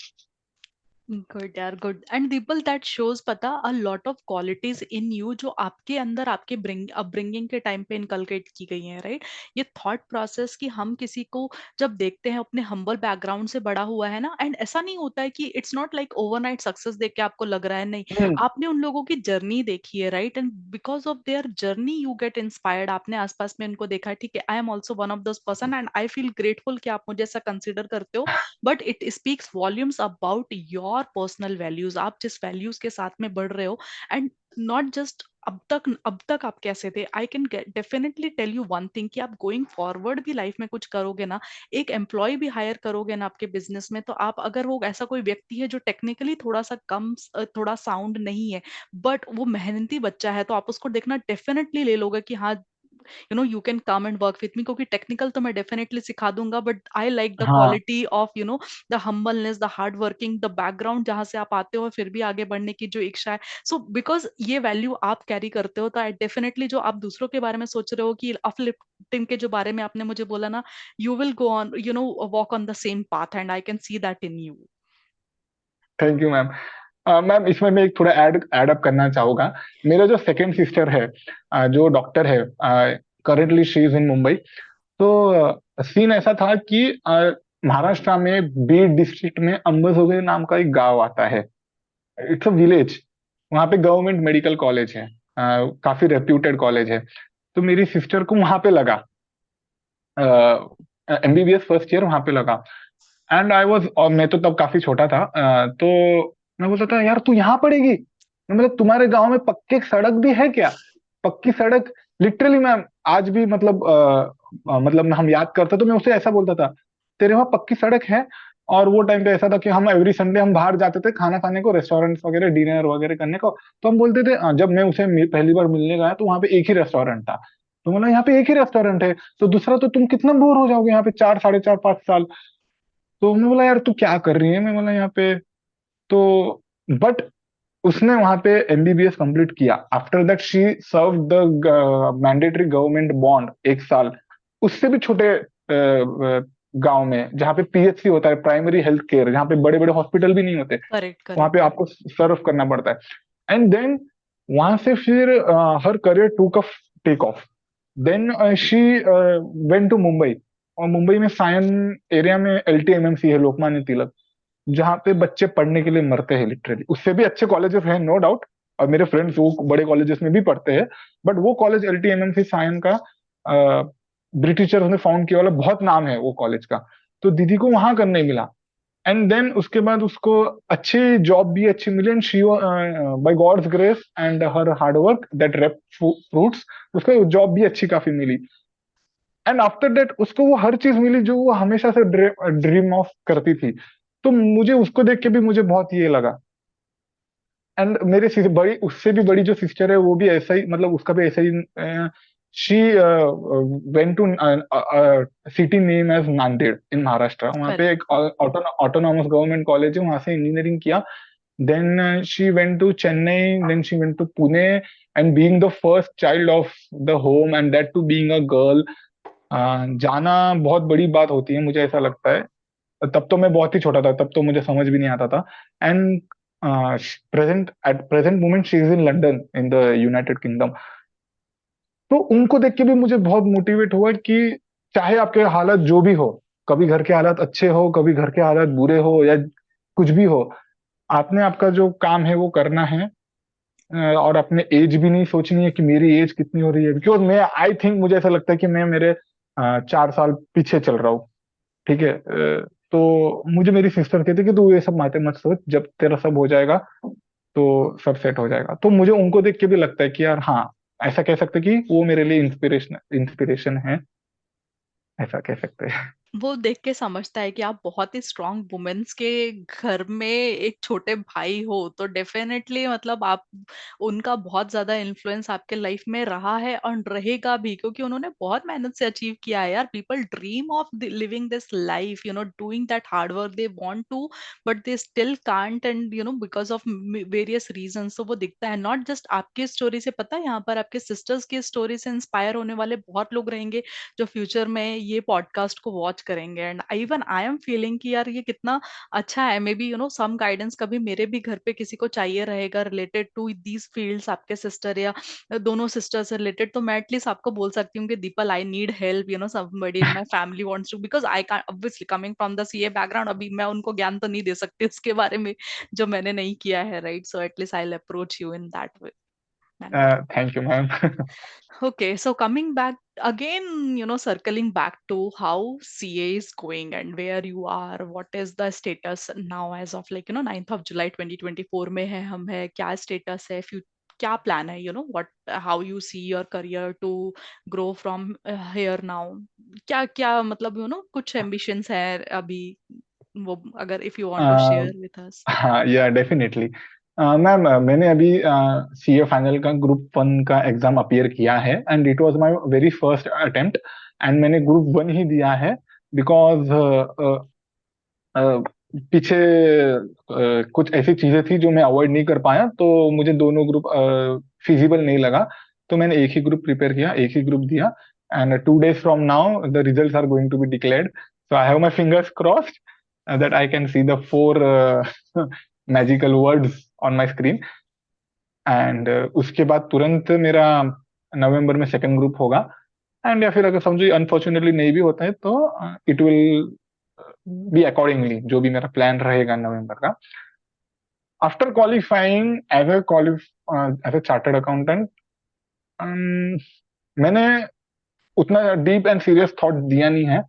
Speaker 1: गुड यार, good. And Deepal, that shows पता a lot of qualities in you जो आपके अंदर आपके अपब्रिंगिंग के टाइम पे इनकलकेट की गई हैं, राइट? ये थॉट प्रोसेस कि हम किसी को जब देखते हैं अपने हम्बल बैकग्राउंड से बड़ा हुआ है ना, एंड ऐसा नहीं होता है कि it's not like overnight success देख के आपको लग रहा है, नहीं।
Speaker 2: हम्म।
Speaker 1: आपने उन लोगों की जर्नी देखी है, right? And because of their journey you get inspired. आपने आसपास में उनको देखा है, ठीक है, I am also one of those person and I feel grateful कि आप मुझे ऐसा कंसिडर करते हो। But it speaks volumes about your personal values, आप जिस वैल्यूज के साथ में बढ़ रहे हो। एंड नॉट जस्ट अब तक आप कैसे थे। I can definitely tell you one thing कि आप गोइंग फॉरवर्ड भी लाइफ में कुछ करोगे ना, एक एम्प्लॉय भी हायर करोगे ना आपके बिजनेस में, तो आप अगर वो ऐसा कोई व्यक्ति है जो टेक्निकली थोड़ा सा कम थोड़ा साउंड नहीं है, बट वो मेहनती बच्चा है, तो आप उसको देखना डेफिनेटली ले लोगे कि हाँ, you can come and work with me, क्योंकि टेक्निकल तो मैं डेफिनेटली सिखा दूंगा, बट आई लाइक द
Speaker 2: हाँ।
Speaker 1: Quality of the humbleness, the hard working, the background जहां से आप आते हो फिर भी आगे बढ़ने की जो इच्छा है। सो बिकॉज ये वैल्यू आप कैरी करते हो, तो आई डेफिनेटली जो आप दूसरों के बारे में सोच रहे हो कि अपलिफ्टिंग के जो बारे में आपने मुझे बोला ना, you will go on, walk on the same path, and I can see that in you.
Speaker 2: Thank you ma'am. Ma'am, इसमें मैं एक थोड़ा ऐड अप करना चाहूंगा। मेरा जो सेकंड सिस्टर है, जो डॉक्टर है, currently she is in Mumbai. तो सीन ऐसा था कि महाराष्ट्र में बीड डिस्ट्रिक्ट में अंबसोगरे नाम का एक गांव आता है। इट्स अ विलेज, वहाँ पे गवर्नमेंट मेडिकल कॉलेज है, काफी रेप्यूटेड कॉलेज है। तो मेरी सिस्टर को वहां पे लगा, एमबीबीएस फर्स्ट ईयर वहां पे लगा। एंड आई वॉज, और मैं तो तब काफी छोटा था, तो मैं बोलता था यार तू यहाँ पढ़ेगी, मतलब तुम्हारे गांव में पक्की सड़क भी है क्या? पक्की सड़क, लिटरली मैम, आज भी मतलब मतलब हम याद करते तो मैं उसे ऐसा बोलता था, तेरे वहाँ पक्की सड़क है? और वो टाइम पे ऐसा था कि हम एवरी संडे हम बाहर जाते थे खाना खाने को, रेस्टोरेंट्स वगैरह, डिनर वगैरह करने को। तो हम बोलते थे, जब मैं उसे पहली बार मिलने गया तो वहाँ पे एक ही रेस्टोरेंट था। तो बोला यहाँ पे एक ही रेस्टोरेंट है, तो दूसरा तो तुम कितना बोर हो जाओगे यहाँ पे 4, साढ़े 4, 5 साल। तो मैं बोला यार तू क्या कर रही है, मैं बोला यहाँ पे। तो बट उसने वहां पे एमबीबीएस कंप्लीट किया। After that she serve the mandatory government bond 1 साल, उससे भी छोटे गांव में, जहाँ पे पीएचसी होता है, प्राइमरी हेल्थ केयर, जहाँ पे बड़े बड़े हॉस्पिटल भी नहीं होते,
Speaker 1: करेक्ट
Speaker 2: वहां
Speaker 1: करेक्ट
Speaker 2: पे
Speaker 1: करेक्ट।
Speaker 2: आपको सर्व करना पड़ता है। एंड देन वहां से फिर her career took a take off. Then she went to Mumbai, और मुंबई में सायन एरिया में एलटीएमएमसी है, लोकमान्य तिलक, जहाँ पे बच्चे पढ़ने के लिए मरते हैं लिटरली। उससे भी अच्छे कॉलेजेस हैं नो डाउट, और मेरे फ्रेंड्स वो बड़े कॉलेजेस में भी पढ़ते हैं, बट वो कॉलेज एलटीएमएमसी सायन का, ब्रिटिशर्स ने फाउंड किया वाला, बहुत नाम है वो कॉलेज का। तो दीदी को वहां करने मिला। एंड देन उसके बाद उसको अच्छी जॉब भी अच्छी मिली, and she, by God's grace and her hard work that reap fruits, उसको जॉब भी अच्छी काफी मिली। एंड आफ्टर दैट उसको वो हर चीज मिली जो वो हमेशा से ड्रीम ऑफ करती थी। तो मुझे उसको देख के भी मुझे बहुत ये लगा। एंड मेरे बड़ी, उससे भी बड़ी जो सिस्टर है वो भी ऐसा ही, मतलब उसका भी ऐसा ही, she went to city name as Nanded in Maharashtra, वहाँ पे
Speaker 1: करेक्ट।
Speaker 2: एक ऑटोनॉमस गवर्नमेंट कॉलेज है, वहां से इंजीनियरिंग किया। Then she went to Chennai, then she went to Pune, and being the first child of the home, and that too being a girl, जाना बहुत बड़ी बात होती है, मुझे ऐसा लगता है। तब तो मैं बहुत ही छोटा था, तब तो मुझे समझ भी नहीं आता था। And at present moment she is in London in the United kingdom. तो उनको देख के भी मुझे बहुत मोटिवेट हुआ कि चाहे आपके हालत जो भी हो, कभी घर के हालात अच्छे हो, कभी घर के हालात बुरे हो, या कुछ भी हो, आपने आपका जो काम है वो करना है। और अपने एज भी नहीं सोचनी है कि मेरी एज कितनी हो रही है, बिकॉज मैं, आई थिंक, मुझे ऐसा लगता है कि मैं मेरे 4 साल पीछे चल रहा हूँ। ठीक है, तो मुझे मेरी सिस्टर कहती कि तू ये सब बातें मत सोच, जब तेरा सब हो जाएगा तो सब सेट हो जाएगा। तो मुझे उनको देख के भी लगता है कि यार हाँ, ऐसा कह सकते कि वो मेरे लिए इंस्पिरेशन इंस्पिरेशन है, ऐसा कह सकते हैं।
Speaker 1: वो देख के समझता है कि आप बहुत ही स्ट्रांग वुमेन्स के घर में एक छोटे भाई हो, तो डेफिनेटली मतलब आप, उनका बहुत ज्यादा इन्फ्लुएंस आपके लाइफ में रहा है और रहेगा भी, क्योंकि उन्होंने बहुत मेहनत से अचीव किया है यार। People dream of living this life, doing that hard work they want to, but they still can't, and because of various reasons. तो वो दिखता है नॉट जस्ट आपकी स्टोरी से, पता है यहाँ पर आपके सिस्टर्स की स्टोरी से इंस्पायर होने वाले बहुत लोग रहेंगे जो फ्यूचर में ये पॉडकास्ट को वॉच करेंगे। And even I am feeling कि यार ये कितना अच्छा है। मे बी सम गाइडेंस कभी मेरे भी घर पे किसी को चाहिए रहेगा रिलेटेड टू दीज फील्ड्स, आपके सिस्टर या दोनों सिस्टर से रिलेटेड, तो मैं एटलीस्ट आपको बोल सकती हूँ कि Deepal, I need help, somebody in my family wants to, because I can obviously coming from the CA background, अभी मैं उनको ज्ञान तो नहीं दे सकती उसके बारे में जो मैंने नहीं किया है, right? So at least I will approach you in that way, manner.
Speaker 2: Thank you ma'am.
Speaker 1: Okay, so coming back again, circling back to how CA is going and where you are, what is the status now as of 9th of July 2024 में है हम है, क्या status है, क्या plan है, what, how you see your career to grow from here now, क्या क्या मतलब, कुछ ambitions है अभी, वो अगर if you want to share with us.
Speaker 2: हाँ, या डेफिनेटली मैम, मैंने अभी सीए फाइनल का ग्रुप 1 का एग्जाम अपीयर किया है, and it was my very first attempt. And मैंने ग्रुप 1 ही दिया है, बिकॉज पीछे कुछ ऐसी चीजें थी जो मैं अवॉइड नहीं कर पाया, तो मुझे दोनों ग्रुप फिजिबल नहीं लगा। तो मैंने एक ही ग्रुप प्रिपेयर किया, एक ही ग्रुप दिया। And 2 days from now the results are going to be declared, so I have my fingers crossed that I can see the four magical words on my screen. And उसके बाद तुरंत मेरा नवंबर में second group होगा। And या फिर अगर समझो अनफॉर्चुनेटली नहीं भी होता है, तो इट विल बी अकॉर्डिंगली, जो भी मेरा प्लान रहेगा नवंबर का। After qualifying as a chartered accountant, मैंने उतना डीप एंड सीरियस थॉट दिया नहीं है,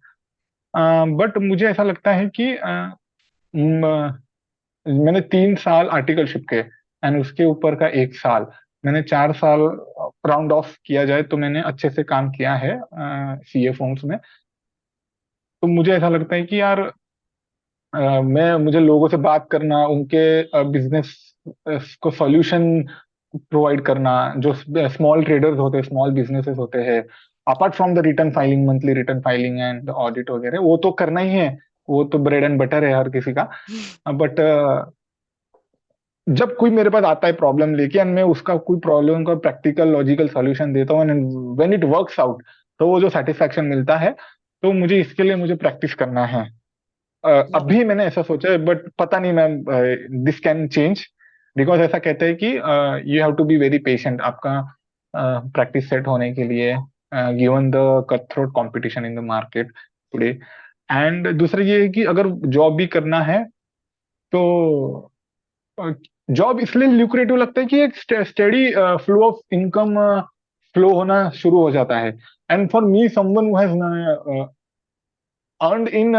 Speaker 2: बट मुझे ऐसा लगता है कि मैंने 3 साल आर्टिकलशिप के एंड उसके ऊपर का 1 साल, मैंने 4 साल राउंड ऑफ किया जाए तो मैंने अच्छे से काम किया है सीए फॉर्म्स में। तो मुझे ऐसा लगता है कि यार मुझे लोगों से बात करना, उनके बिजनेस को सॉल्यूशन प्रोवाइड करना, जो स्मॉल ट्रेडर्स होते हैं, स्मॉल बिजनेसेस होते हैं, apart from the return filing, monthly return filing and audit वगैरह, वो तो करना ही है, वो तो ब्रेड एंड बटर है हर किसी का। बट जब कोई मेरे पास आता है प्रॉब्लम लेके एंड मैं उसका कोई प्रॉब्लम का प्रैक्टिकल लॉजिकल सॉल्यूशन देता हूँ and when it works out, तो वो जो सेटिस्फैक्शन मिलता है, तो मुझे इसके लिए मुझे प्रैक्टिस करना है। अभी मैंने ऐसा सोचा है, बट पता नहीं ma'am, this can change, because ऐसा कहते हैं कि you have to be very patient आपका प्रैक्टिस सेट होने के लिए, given the cut throat competition in the market today. And दूसरा ये है कि अगर जॉब भी करना है तो जॉब इसलिए ल्यूक्रेटिव लगता है कि एक steady flow of income flow होना शुरू हो जाता है। And for me someone who has earned in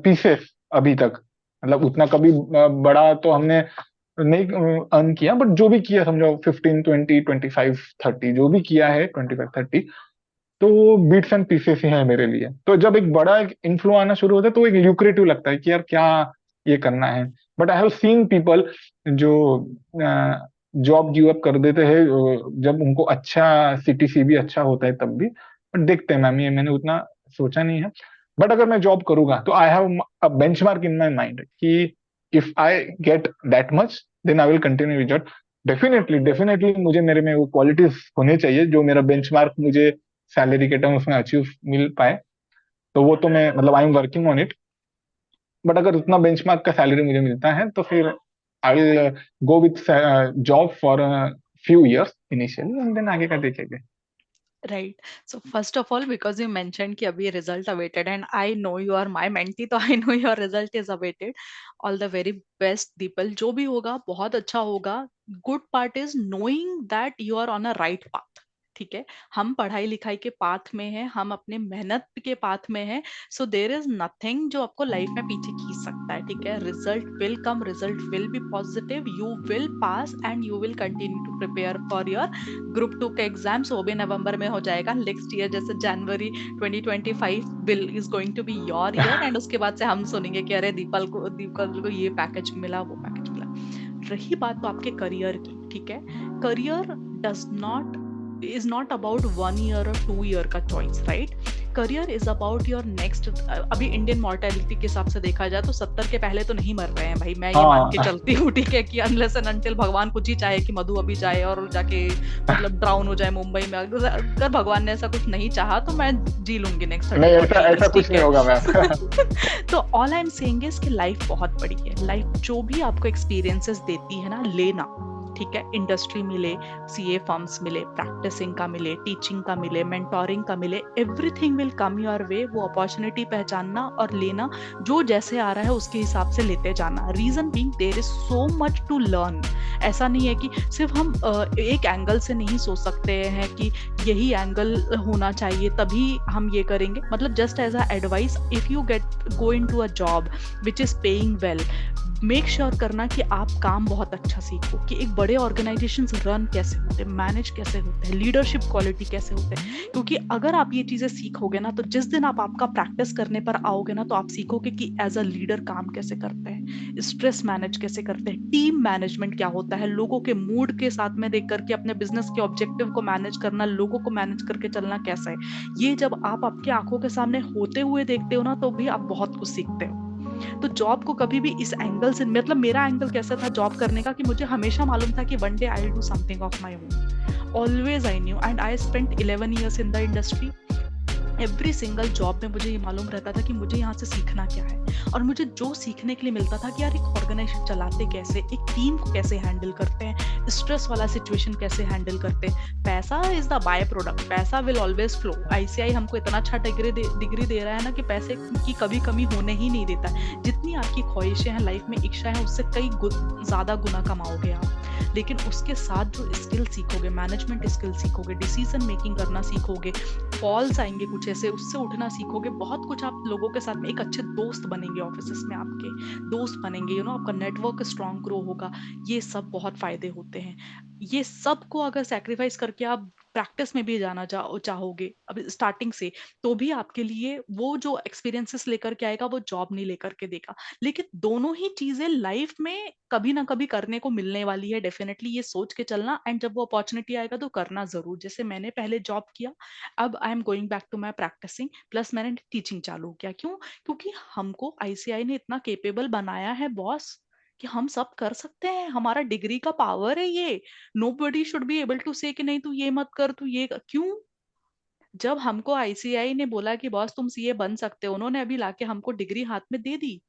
Speaker 2: pieces अभी तक, मतलब उतना कभी बड़ा तो हमने नहीं अर्न किया, बट जो भी किया समझो 15, 20, 25, 30 जो भी किया है, 25, 30, तो वो बीट्स एंड पीसेस ही है मेरे लिए। तो जब एक बड़ा इन्फ्लो आना शुरू होता है तो एक ल्यूक्रेटिव लगता है कि यार क्या ये करना है। But I have seen people जो जॉब गिव अप कर देते हैं जब उनको अच्छा सीटीसी भी अच्छा होता है तब भी। बट देखते हैं मैम, ये मैंने उतना सोचा नहीं है। बट अगर मैं जॉब करूंगा तो I have a benchmark in my mind कि if I get that much then I will continue with job. Definitely definitely मुझे मेरे में वो क्वालिटीज होने चाहिए जो मेरा बेंचमार्क मुझे सैलरी के टर्म उसमें अचीव मिल पाए, तो वो तो मैं मतलब I am working on it. But अगर उतना बेंचमार्क का सैलरी मुझे मिलता है तो फिर I will go with job for few years initially and then आगे का देखेंगे।
Speaker 1: Right. So first of all, because you mention कि अभी result awaited and I know you are my mentee, तो I know your result is awaited. All the very best Deepal, जो भी होगा बहुत अच्छा होगा। Good part is knowing that you are on a right path. ठीक है, हम पढ़ाई लिखाई के पाथ में हैं, हम अपने मेहनत के पाथ में हैं। सो देर इज नथिंग जो आपको लाइफ में पीछे खींच सकता है। ठीक है, result will come, result will be positive, you will pass and you will continue to prepare for your group 2 का एग्जाम्स। वो भी नवंबर में हो जाएगा नेक्स्ट ईयर, जैसे January 2025 will is going to be your year. And उसके बाद से हम सुनेंगे कि अरे दीपल को ये पैकेज मिला, वो पैकेज मिला। रही बात तो आपके करियर की, ठीक है, career does not is not about 1 year or 2 year का choice, right? Career is about your next. अभी इंडियन मॉर्टेलिटी के हिसाब से देखा जाए तो 70 के पहले तो नहीं मर रहे हैं भाई, मैं ये मान के चलती हूँ। ठीक है, कि अनलेस एंड अनटिल भगवान कुछ ही चाहे कि मधु अभी जाए और जाके मतलब ड्राउन हो जाए मुंबई में। अगर भगवान ने ऐसा कुछ नहीं चाहा तो मैं जी लूंगी नेक्स्ट। नहीं,
Speaker 2: ऐसा कुछ नहीं होगा मैम।
Speaker 1: तो all I am saying is कि लाइफ बहुत बड़ी है। लाइफ जो भी आपको एक्सपीरियंसेस देती है ना, लेना। ठीक है, इंडस्ट्री मिले, सीए फर्म्स मिले, प्रैक्टिसिंग का मिले, टीचिंग का मिले, मेंटोरिंग का मिले, everything will come your way. वो अपॉर्चुनिटी पहचानना और लेना, जो जैसे आ रहा है उसके हिसाब से लेते जाना। Reason being there is so much to learn. ऐसा नहीं है कि सिर्फ हम एक एंगल से नहीं सोच सकते हैं कि यही एंगल होना चाहिए तभी हम ये करेंगे। मतलब just as a advice, if you go into a job which is paying well, make sure करना कि आप काम बहुत अच्छा सीखो, कि एक बड़े ऑर्गेनाइजेशंस रन कैसे होते हैं, मैनेज कैसे होते हैं, लीडरशिप क्वालिटी कैसे होते हैं। क्योंकि अगर आप ये चीजें सीखोगे ना, तो जिस दिन आप आपका प्रैक्टिस करने पर आओगे ना, तो आप सीखोगे कि एज अ लीडर काम कैसे करते हैं, स्ट्रेस मैनेज कैसे करते हैं, टीम मैनेजमेंट क्या होता है, लोगों के मूड के साथ में देख करके अपने बिजनेस के ऑब्जेक्टिव को मैनेज करना, लोगों को मैनेज करके चलना कैसा है। ये जब आप आपकी आंखों के सामने होते हुए देखते हो ना, तो भी आप बहुत कुछ सीखते हो। तो जॉब को कभी भी इस एंगल से, मतलब मेरा एंगल कैसा था जॉब करने का, कि मुझे हमेशा मालूम था कि one day I will do something of my own. Always I knew, and I spent 11 years in the industry. Every single job में मुझे ये मालूम रहता था कि मुझे यहाँ से सीखना क्या है, और मुझे जो सीखने के लिए मिलता था कि यार एक ऑर्गेनाइजेशन चलाते कैसे, एक टीम को कैसे हैंडल करते हैं, स्ट्रेस वाला सिचुएशन कैसे हैंडल करते हैं। पैसा इज द बाय प्रोडक्ट, पैसा विल ऑलवेज फ्लो। आईसीआई हमको इतना अच्छा डिग्री दे रहा है ना कि पैसे की कभी कमी होने ही नहीं देता। जितना जितनी आपकी ख्वाहिशें हैं लाइफ में, इच्छाएं हैं, उससे कई ज्यादा गुना कमाओगे आप। लेकिन उसके साथ जो स्किल सीखोगे, मैनेजमेंट स्किल सीखोगे, डिसीजन मेकिंग करना सीखोगे, कॉल्स आएंगे कुछ ऐसे, उससे उठना सीखोगे, बहुत कुछ आप लोगों के साथ में, एक अच्छे दोस्त बनेंगे, ऑफिस में आपके दोस्त बनेंगे, आपका नेटवर्क स्ट्रांग ग्रो होगा। ये सब बहुत फायदे होते हैं। ये सब को अगर सेक्रीफाइस करके आप प्रैक्टिस में भी जाना चाहोगे अब स्टार्टिंग से, तो भी आपके लिए वो जो एक्सपीरियंसेस लेकर के आएगा वो जॉब नहीं लेकर के देगा। लेकिन दोनों ही चीजें लाइफ में कभी ना कभी करने को मिलने वाली है, डेफिनेटली ये सोच के चलना, एंड जब वो अपॉर्चुनिटी आएगा तो करना जरूर। जैसे मैंने पहले जॉब किया, अब I am going back to my practising, plus मैंने टीचिंग चालू किया। क्यों? क्योंकि हमको आईसीआई ने इतना केपेबल बनाया है बॉस, कि हम सब कर सकते हैं, हमारा डिग्री का पावर है ये। Nobody should be able to say कि नहीं तू ये मत कर, तू ये कर। क्यों? जब हमको आईसीआई ने बोला कि बॉस तुम सीए बन सकते हो, उन्होंने अभी लाके हमको डिग्री हाथ में दे दी,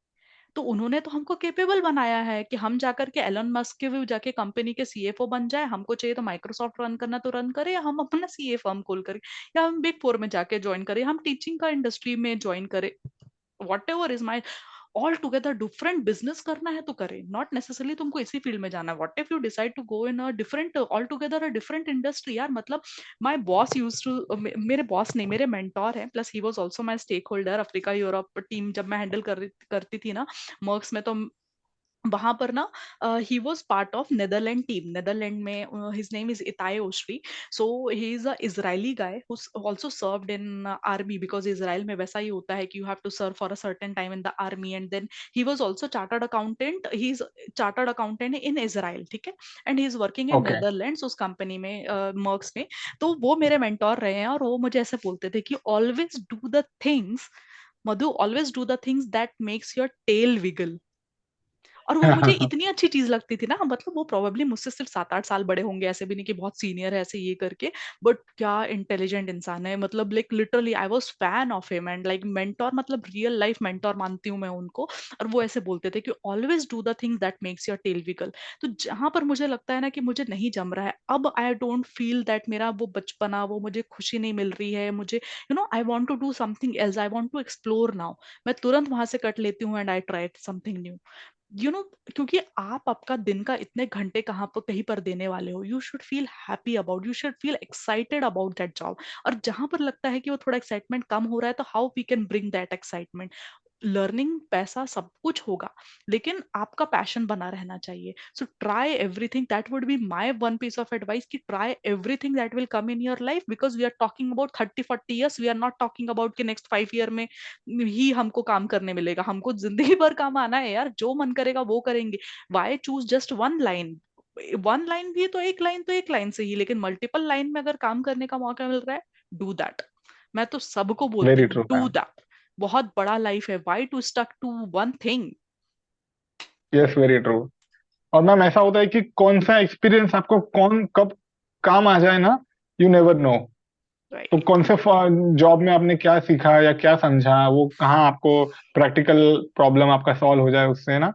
Speaker 1: तो उन्होंने तो हमको केपेबल बनाया है कि हम जाकर के एलन मस्क के भी जाके कंपनी के सीएफओ बन जाए। हमको चाहिए तो माइक्रोसॉफ्ट रन करना तो रन करे, या हम अपना सीए फर्म खोल करें, या हम बिग फोर में जाके ज्वाइन करें, हम टीचिंग का इंडस्ट्री में ज्वाइन करें। What ever is my all together different business करना है तो करे, नॉट नेसेसरली तुमको इसी फील्ड में जाना है। What if you decide to go in a different, altogether a different industry. यार मतलब माय बॉस यूज्ड टू, मेरे बॉस नहीं, मेरे मेंटोर हैं, plus he was also my stakeholder. Africa Europe team जब मैं हैंडल करती थी ना मर्क्स में, तो वहां पर ना he was part of Netherland team. Netherland में his name is Itay Oshri. So he is a Israeli guy who also served in army, because Israel में वैसा ही होता है कि you have to serve for a certain time in the army, and then he was also chartered accountant. He is chartered accountant in Israel, ठीक है, and he is working in
Speaker 2: okay.
Speaker 1: Netherlands उस company में, marks में। तो वो मेरे mentor रहे हैं, और वो मुझे ऐसे बोलते थे कि always do the things, Madhu, always do the things that makes your tail wiggle. और वो मुझे इतनी अच्छी चीज लगती थी ना, मतलब वो प्रोबेबली मुझसे सिर्फ 7-8 साल बड़े होंगे, ऐसे भी नहीं कि बहुत सीनियर है ऐसे ये करके, बट क्या इंटेलिजेंट इंसान है, मतलब like literally I was fan of him, and like mentor, मतलब रियल लाइफ मेंटोर मानती हूँ मैं उनको। और वो ऐसे बोलते थे कि always do the things that makes your tail wiggle. तो जहां पर मुझे लगता है ना कि मुझे नहीं जम रहा है, अब आई डोंट फील दैट मेरा वो बचपना, वो मुझे खुशी नहीं मिल रही है, मुझे I want to do something else, I want to explore now, मैं तुरंत वहां से कट लेती हूँ, and I try something new. You know क्योंकि आप आपका दिन का इतने घंटे कहाँ पर कहीं पर देने वाले हो, you should feel happy about, you should feel excited about that job. और जहां पर लगता है कि वो थोड़ा एक्साइटमेंट कम हो रहा है, तो how we can bring that excitement. Learning, पैसा सब कुछ होगा, लेकिन आपका पैशन बना रहना चाहिए। So try everything, that would be my one piece of advice, कि try everything that will come in your life, because we are talking about 30-40 years, we are not talking about कि next 5 year में ही हमको काम करने मिलेगा। हमको जिंदगी भर काम आना है यार, जो मन करेगा वो करेंगे। Why choose just one line? One line भी तो एक लाइन, तो एक लाइन से ही, लेकिन मल्टीपल लाइन में अगर काम करने का मौका मिल रहा है, डू दैट। मैं तो सबको बोलती
Speaker 2: वेरी
Speaker 1: हूँ
Speaker 2: ट्रू
Speaker 1: डू
Speaker 2: मैम।
Speaker 1: दैट। बहुत बड़ा लाइफ है, why to stuck to one thing.
Speaker 2: Yes, very true. और मैम ऐसा होता है कि कौन सा एक्सपीरियंस आपको कौन कब काम आ जाए ना, यू नेवर नो। तो
Speaker 1: राइट।
Speaker 2: कौन से जॉब में आपने क्या सीखा या क्या समझा, वो कहाँ आपको प्रैक्टिकल प्रॉब्लम आपका सॉल्व हो जाए उससे ना,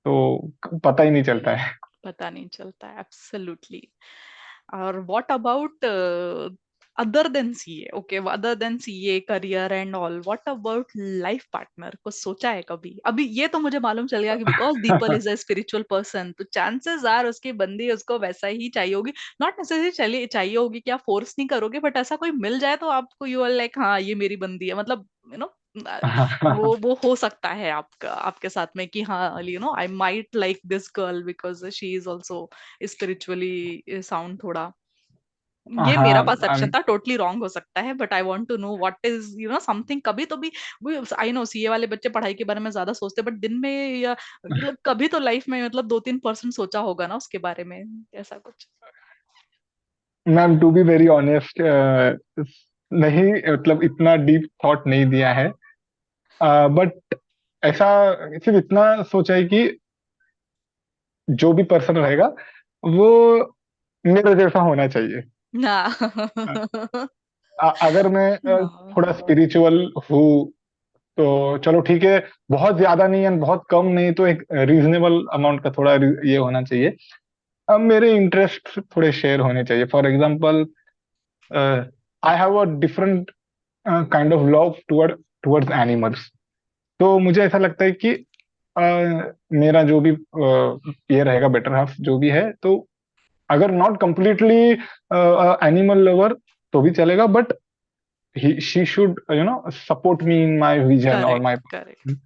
Speaker 2: तो पता ही नहीं चलता है।
Speaker 1: पता नहीं चलता है, एब्सोल्युटली। और what about other than CA? Okay, other than CA career and all, what about life partner? कुछ सोचा है कभी? अभी ये तो मुझे मालूम चल गया कि because the people is a spiritual person, तो चांसेस आर उसकी बंदी उसको वैसा ही चाहिए होगी। नॉट नेसेसरी चलिए चाहिए होगी कि आप फोर्स नहीं करोगे, बट ऐसा कोई मिल जाए तो आपको यू आर लाइक हाँ ये मेरी बंदी है, मतलब वो हो सकता है आपका आपके साथ में कि हाँ I might like this girl because she is also spiritually sound थोड़ा। ये मेरा
Speaker 2: हाँ।
Speaker 1: परसेप्शन था, टोटली रॉन्ग हो सकता है, but I want to know what is something. कभी तो भी, आई नो सीए वाले बच्चे पढ़ाई के बारे में ज्यादा सोचते, बट दिन में या मतलब कभी तो लाइफ में मतलब 2-3% सोचा होगा ना उसके बारे में, ऐसा कुछ।
Speaker 2: Ma'am to be very honest, नहीं, मतलब इतना डीप थॉट नहीं दिया है। बट ऐसा सिर्फ इतना सोचा है कि जो भी पर्सन रहेगा वो मेरे जैसा होना चाहिए।
Speaker 1: ना।
Speaker 2: अगर मैं
Speaker 1: हाँ।
Speaker 2: थोड़ा स्पिरिचुअल हूँ तो चलो ठीक है, बहुत ज्यादा नहीं है बहुत कम नहीं, तो एक रीजनेबल अमाउंट का थोड़ा ये होना चाहिए। अब मेरे इंटरेस्ट थोड़े शेयर होने चाहिए। For example, I have a different kind of love towards animals. तो मुझे ऐसा लगता है कि मेरा जो भी ये रहेगा, बेटर हाफ जो भी है, तो अगर नॉट कंप्लीटली एनिमल लवर तो भी चलेगा, but she should support me in my vision और
Speaker 1: करेक्ट
Speaker 2: माय,
Speaker 1: करेक्ट।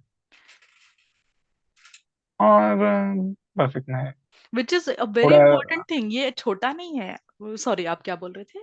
Speaker 2: और बस इतना है।
Speaker 1: विच इज अ वेरी
Speaker 2: थोड़ा
Speaker 1: इंपॉर्टेंट थिंग, ये छोटा नहीं है। सॉरी, आप क्या बोल रहे थे?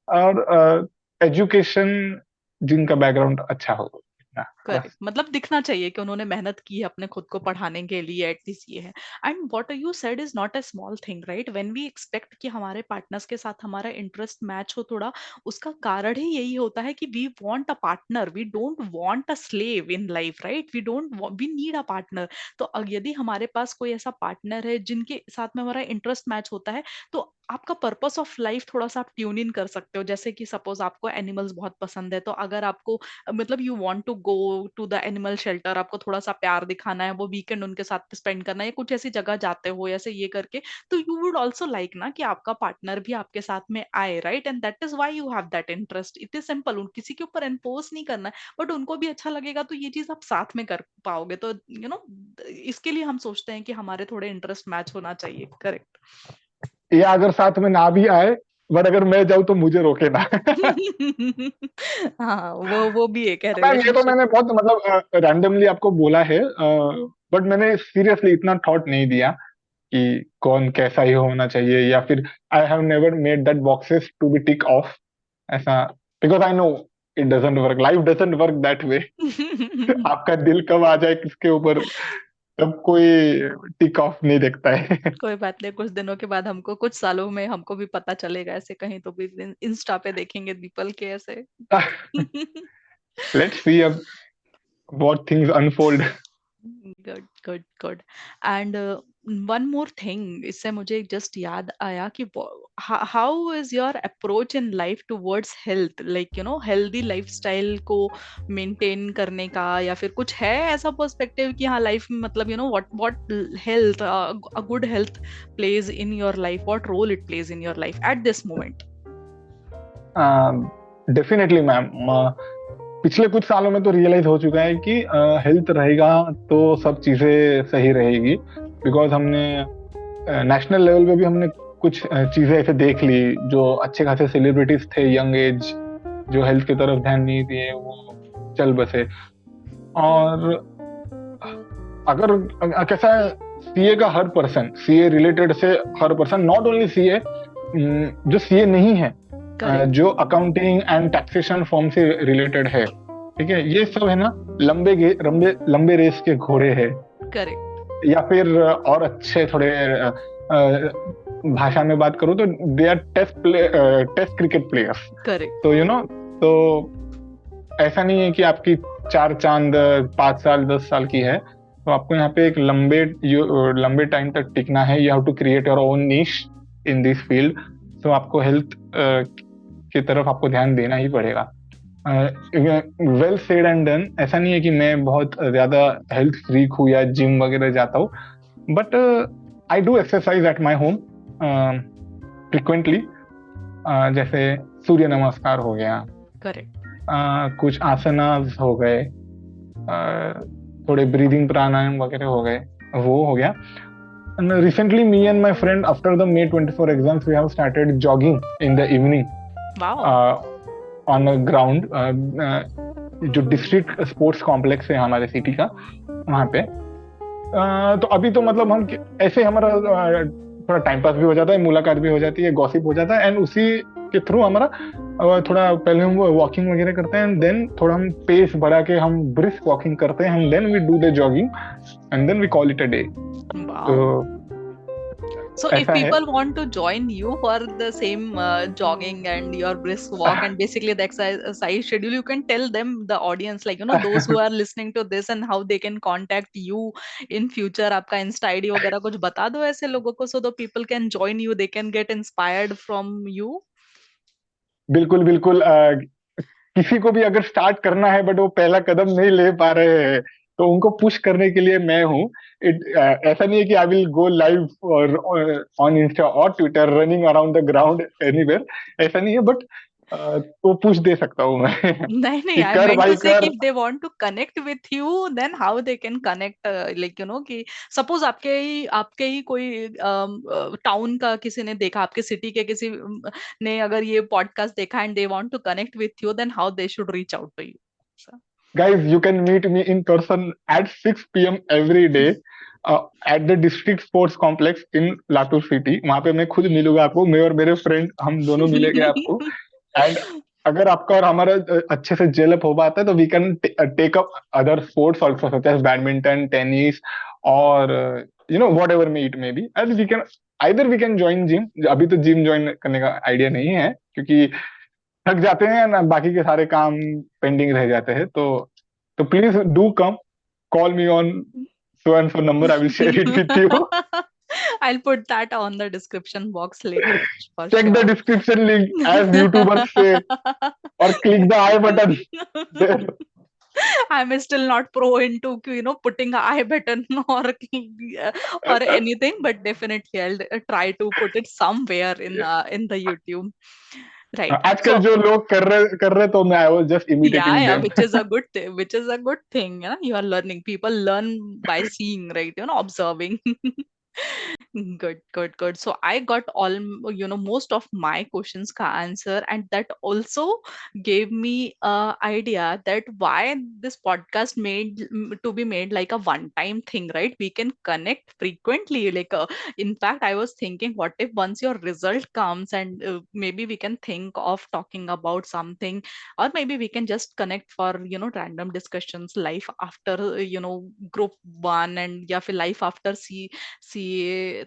Speaker 2: और एजुकेशन, जिनका बैकग्राउंड अच्छा हो, इतना
Speaker 1: करेक्ट,
Speaker 2: बस।
Speaker 1: मतलब दिखना चाहिए कि उन्होंने मेहनत की है अपने खुद को पढ़ाने के लिए, एटलीस्ट ये है। And what you said is not a small thing, right? When we expect कि हमारे पार्टनर्स के साथ हमारा इंटरेस्ट मैच हो थोड़ा, उसका कारण ही यही होता है कि we want a partner, we don't want a slave in life, right? We need a partner. तो यदि हमारे पास कोई ऐसा पार्टनर है जिनके साथ में हमारा इंटरेस्ट मैच होता है, तो आपका पर्पस ऑफ लाइफ थोड़ा सा आप ट्यून इन कर सकते हो। जैसे कि सपोज आपको एनिमल्स बहुत पसंद है, तो अगर आपको मतलब you want to go to the animal shelter, आपको थोड़ा सा प्यार दिखाना है, वो वीकेंड उनके साथ स्पेंड करना है, या कुछ ऐसी जगह जाते हो ऐसे ये करके, तो यू वुड ऑल्सो लाइक ना कि आपका पार्टनर भी आपके साथ में आए, right? And that is why you have that interest. It is simple, किसी के ऊपर इम्पोज नहीं करना है, बट उनको भी अच्छा लगेगा तो ये चीज आप साथ में कर पाओगे। तो इसके लिए हम सोचते हैं कि हमारे थोड़े इंटरेस्ट मैच होना चाहिए। करेक्ट।
Speaker 2: या अगर साथ में ना भी आए, बट अगर मैं जाऊँ तो मुझे रोके ना।
Speaker 1: हाँ, वो भी एक है
Speaker 2: मैम, ये तो
Speaker 1: रिलेशनशिप।
Speaker 2: मैंने बहुत मतलब रैंडमली आपको बोला है, बट मैंने सीरियसली इतना थॉट नहीं दिया कि कौन कैसा ही होना चाहिए, या फिर I have never made that boxes to be tick off, ऐसा। Because I know it doesn't work, life doesn't work that way. आपका दिल कब आ जाए किसके ऊपर, तब कोई टिक ऑफ नहीं देखता है।
Speaker 1: कोई बात नहीं, कुछ दिनों के बाद हमको, कुछ सालों में हमको भी पता चलेगा ऐसे, कहीं तो भी इंस्टा पे देखेंगे दीपल के ऐसे।
Speaker 2: लेट्स सी अब what things unfold.
Speaker 1: Good good good. And one more thing, इससे मुझे जस्ट याद आया कि how is your approach in life towards health, like healthy lifestyle को मेंटेन करने का, या फिर कुछ है ऐसा पर्सपेक्टिव कि हाँ लाइफ में, मतलब what what health, a good health plays in your life, what role it plays in your life at this moment?
Speaker 2: Definitely ma'am, पिछले कुछ सालों में तो रियलाइज हो चुका है कि हेल्थ रहेगा तो सब चीजें सही रहेगी। बिकॉज हमने नेशनल लेवल पे भी हमने कुछ चीजें ऐसे देख ली, जो अच्छे खासे सेलिब्रिटीज थे यंग एज, जो हेल्थ की तरफ ध्यान नहीं दिए, वो चल बसे। और अगर कैसा है, सीए का हर पर्सन, सीए रिलेटेड से हर पर्सन, नॉट ओनली सीए, जो सीए नहीं है,
Speaker 1: करेक्ट
Speaker 2: जो अकाउंटिंग एंड टैक्सेशन फॉर्म से रिलेटेड है, ठीक है, ये सब है ना, लंबे लंबे रेस के घोड़े हैं।
Speaker 1: करेक्ट
Speaker 2: या फिर और अच्छे थोड़े भाषा में बात करूँ तो they are test cricket players.
Speaker 1: Correct.
Speaker 2: तो तो ऐसा नहीं है कि आपकी चार चांद 5 साल 10 साल की है, तो आपको यहाँ पे एक लंबे टाइम तक टिकना है। You have to create your own niche in this field. तो आपको हेल्थ की तरफ आपको ध्यान देना ही पड़ेगा। Well said and done. ऐसा नहीं है कि मैं बहुत ज्यादा हेल्थ फ्रीक हूँ या जिम वगैरह जाता हूँ, but I do exercise at my home frequently. जैसे सूर्य नमस्कार हो गया,
Speaker 1: करेक्ट
Speaker 2: कुछ आसनास हो गए, थोड़े ब्रीदिंग प्राणायाम वगैरह हो गए, वो हो गया। And recently, me and my friend, after the May 24 exams, we have started jogging in the evening
Speaker 1: wow.
Speaker 2: on a ground. जो डिस्ट्रिक्ट स्पोर्ट्स कॉम्प्लेक्स है हमारे सिटी का, वहाँ पे। तो अभी तो मतलब हम ऐसे हमारा थोड़ा टाइम पास भी हो जाता है, मुलाकात भी हो जाती है, गॉसिप हो जाता है, एंड उसी के थ्रू हमारा थोड़ा पहले हम वॉकिंग वगैरह करते हैं, देन थोड़ा हम पेस बढ़ा के हम ब्रिस्क वॉकिंग करते हैं, हम then we do the jogging and then we call it a day.
Speaker 1: Wow.
Speaker 2: तो
Speaker 1: So if
Speaker 2: ऐसा है।
Speaker 1: people want to join you for the same jogging and your brisk walk and basically the exercise schedule, you can tell them, the audience, like those who are listening to this, and how they can contact you in future. आपका Insta ID वगैरह कुछ बता दो ऐसे लोगों को, so the people can join you, they can get inspired from you.
Speaker 2: बिल्कुल बिल्कुल। किसी को भी अगर स्टार्ट करना है बट वो पहला कदम नहीं ले पा रहे हैं, तो उनको पुश करने के लिए मैं हूँ। ऐसा नहीं है कि आई विल गो लाइव और ऑन इंस्टा और Twitter running around the ground anywhere, ऐसा नहीं है। बट तो पुश दे सकता हूँ मैं
Speaker 1: नहीं नहीं,
Speaker 2: कि
Speaker 1: आई
Speaker 2: कर
Speaker 1: मेंट टू
Speaker 2: भाई
Speaker 1: से
Speaker 2: कर।
Speaker 1: if they want to connect with you then how they can connect, like you know कि सपोज आपके ही कोई टाउन का किसी ने देखा, आपके सिटी के किसी ने अगर ये पॉडकास्ट देखा and they want to connect with you, then how they should reach out to you?
Speaker 2: Guys, you can meet me in person at 6 p.m. every day at the district sports complex in Latur city. वहां पे मैं खुद मिलूंगा आपको, मैं और मेरे friend हम दोनों मिलेंगे आपको। एंड अगर आपका और हमारा अच्छे से जेल अप हो पाता है तो we can take up other sports also such as badminton, tennis और whatever may it may be. And we can either we can join gym. अभी तो जिम ज्वाइन करने का आइडिया नहीं है क्योंकि थक जाते हैं ना, बाकी के सारे काम पेंडिंग रह जाते हैं। तो please do come, call me on so and so number, I will share it with you.
Speaker 1: I'll put that on the description box later for
Speaker 2: Check the
Speaker 1: sure.
Speaker 2: description link as YouTubers say, or click the I button there.
Speaker 1: I'm still not pro into putting a I button or anything, but definitely I'll try to put it somewhere in the YouTube. Right.
Speaker 2: आजकल
Speaker 1: So
Speaker 2: जो लोग कर रहे तो मैं I was just
Speaker 1: yeah,
Speaker 2: imitating
Speaker 1: yeah,
Speaker 2: them.
Speaker 1: which is a good thing. Which is a good thing. You are learning. People learn by seeing, right? Observing. Good, good, good. So I got most of my questions ka answer, and that also gave me a idea that why this podcast to be made like a one-time thing, right? We can connect frequently. Like, in fact, I was thinking, what if once your result comes, and maybe we can think of talking about something, or maybe we can just connect for random discussions, life after group one, and या फिर life after CA.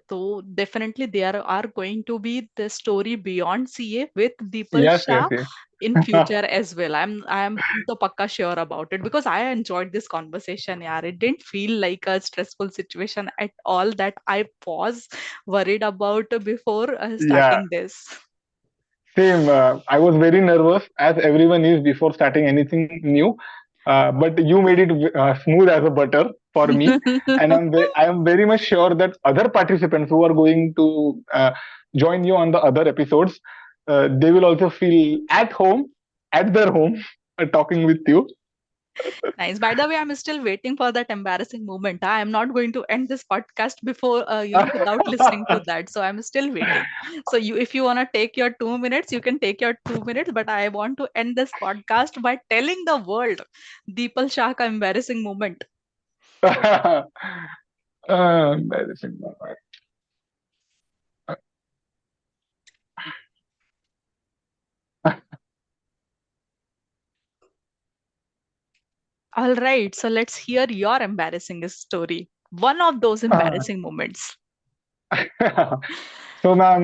Speaker 1: So definitely there are going to be the story beyond CA with Deepal
Speaker 2: yes
Speaker 1: Shah
Speaker 2: yes yes.
Speaker 1: in future as well. I'm the pakka sure about it because I enjoyed this conversation. Yeah, it didn't feel like a stressful situation at all that I was worried about before
Speaker 2: या
Speaker 1: starting this.
Speaker 2: Same. I was very nervous, as everyone is before starting anything new. But you made it smooth as a butter for me, and I am very much sure that other participants who are going to join you on the other episodes, they will also feel at home, at their home, talking with you.
Speaker 1: Nice. By the way, I'm still waiting for that embarrassing moment. I am not going to end this podcast before, without listening to that. So I'm still waiting. So if you want to take your 2 minutes, you can take your 2 minutes. But I want to end this podcast by telling the world Deepal Shah ka embarrassing moment.
Speaker 2: Embarrassing moment.
Speaker 1: All right. So let's hear your embarrassing story. One of those embarrassing moments.
Speaker 2: So, ma'am,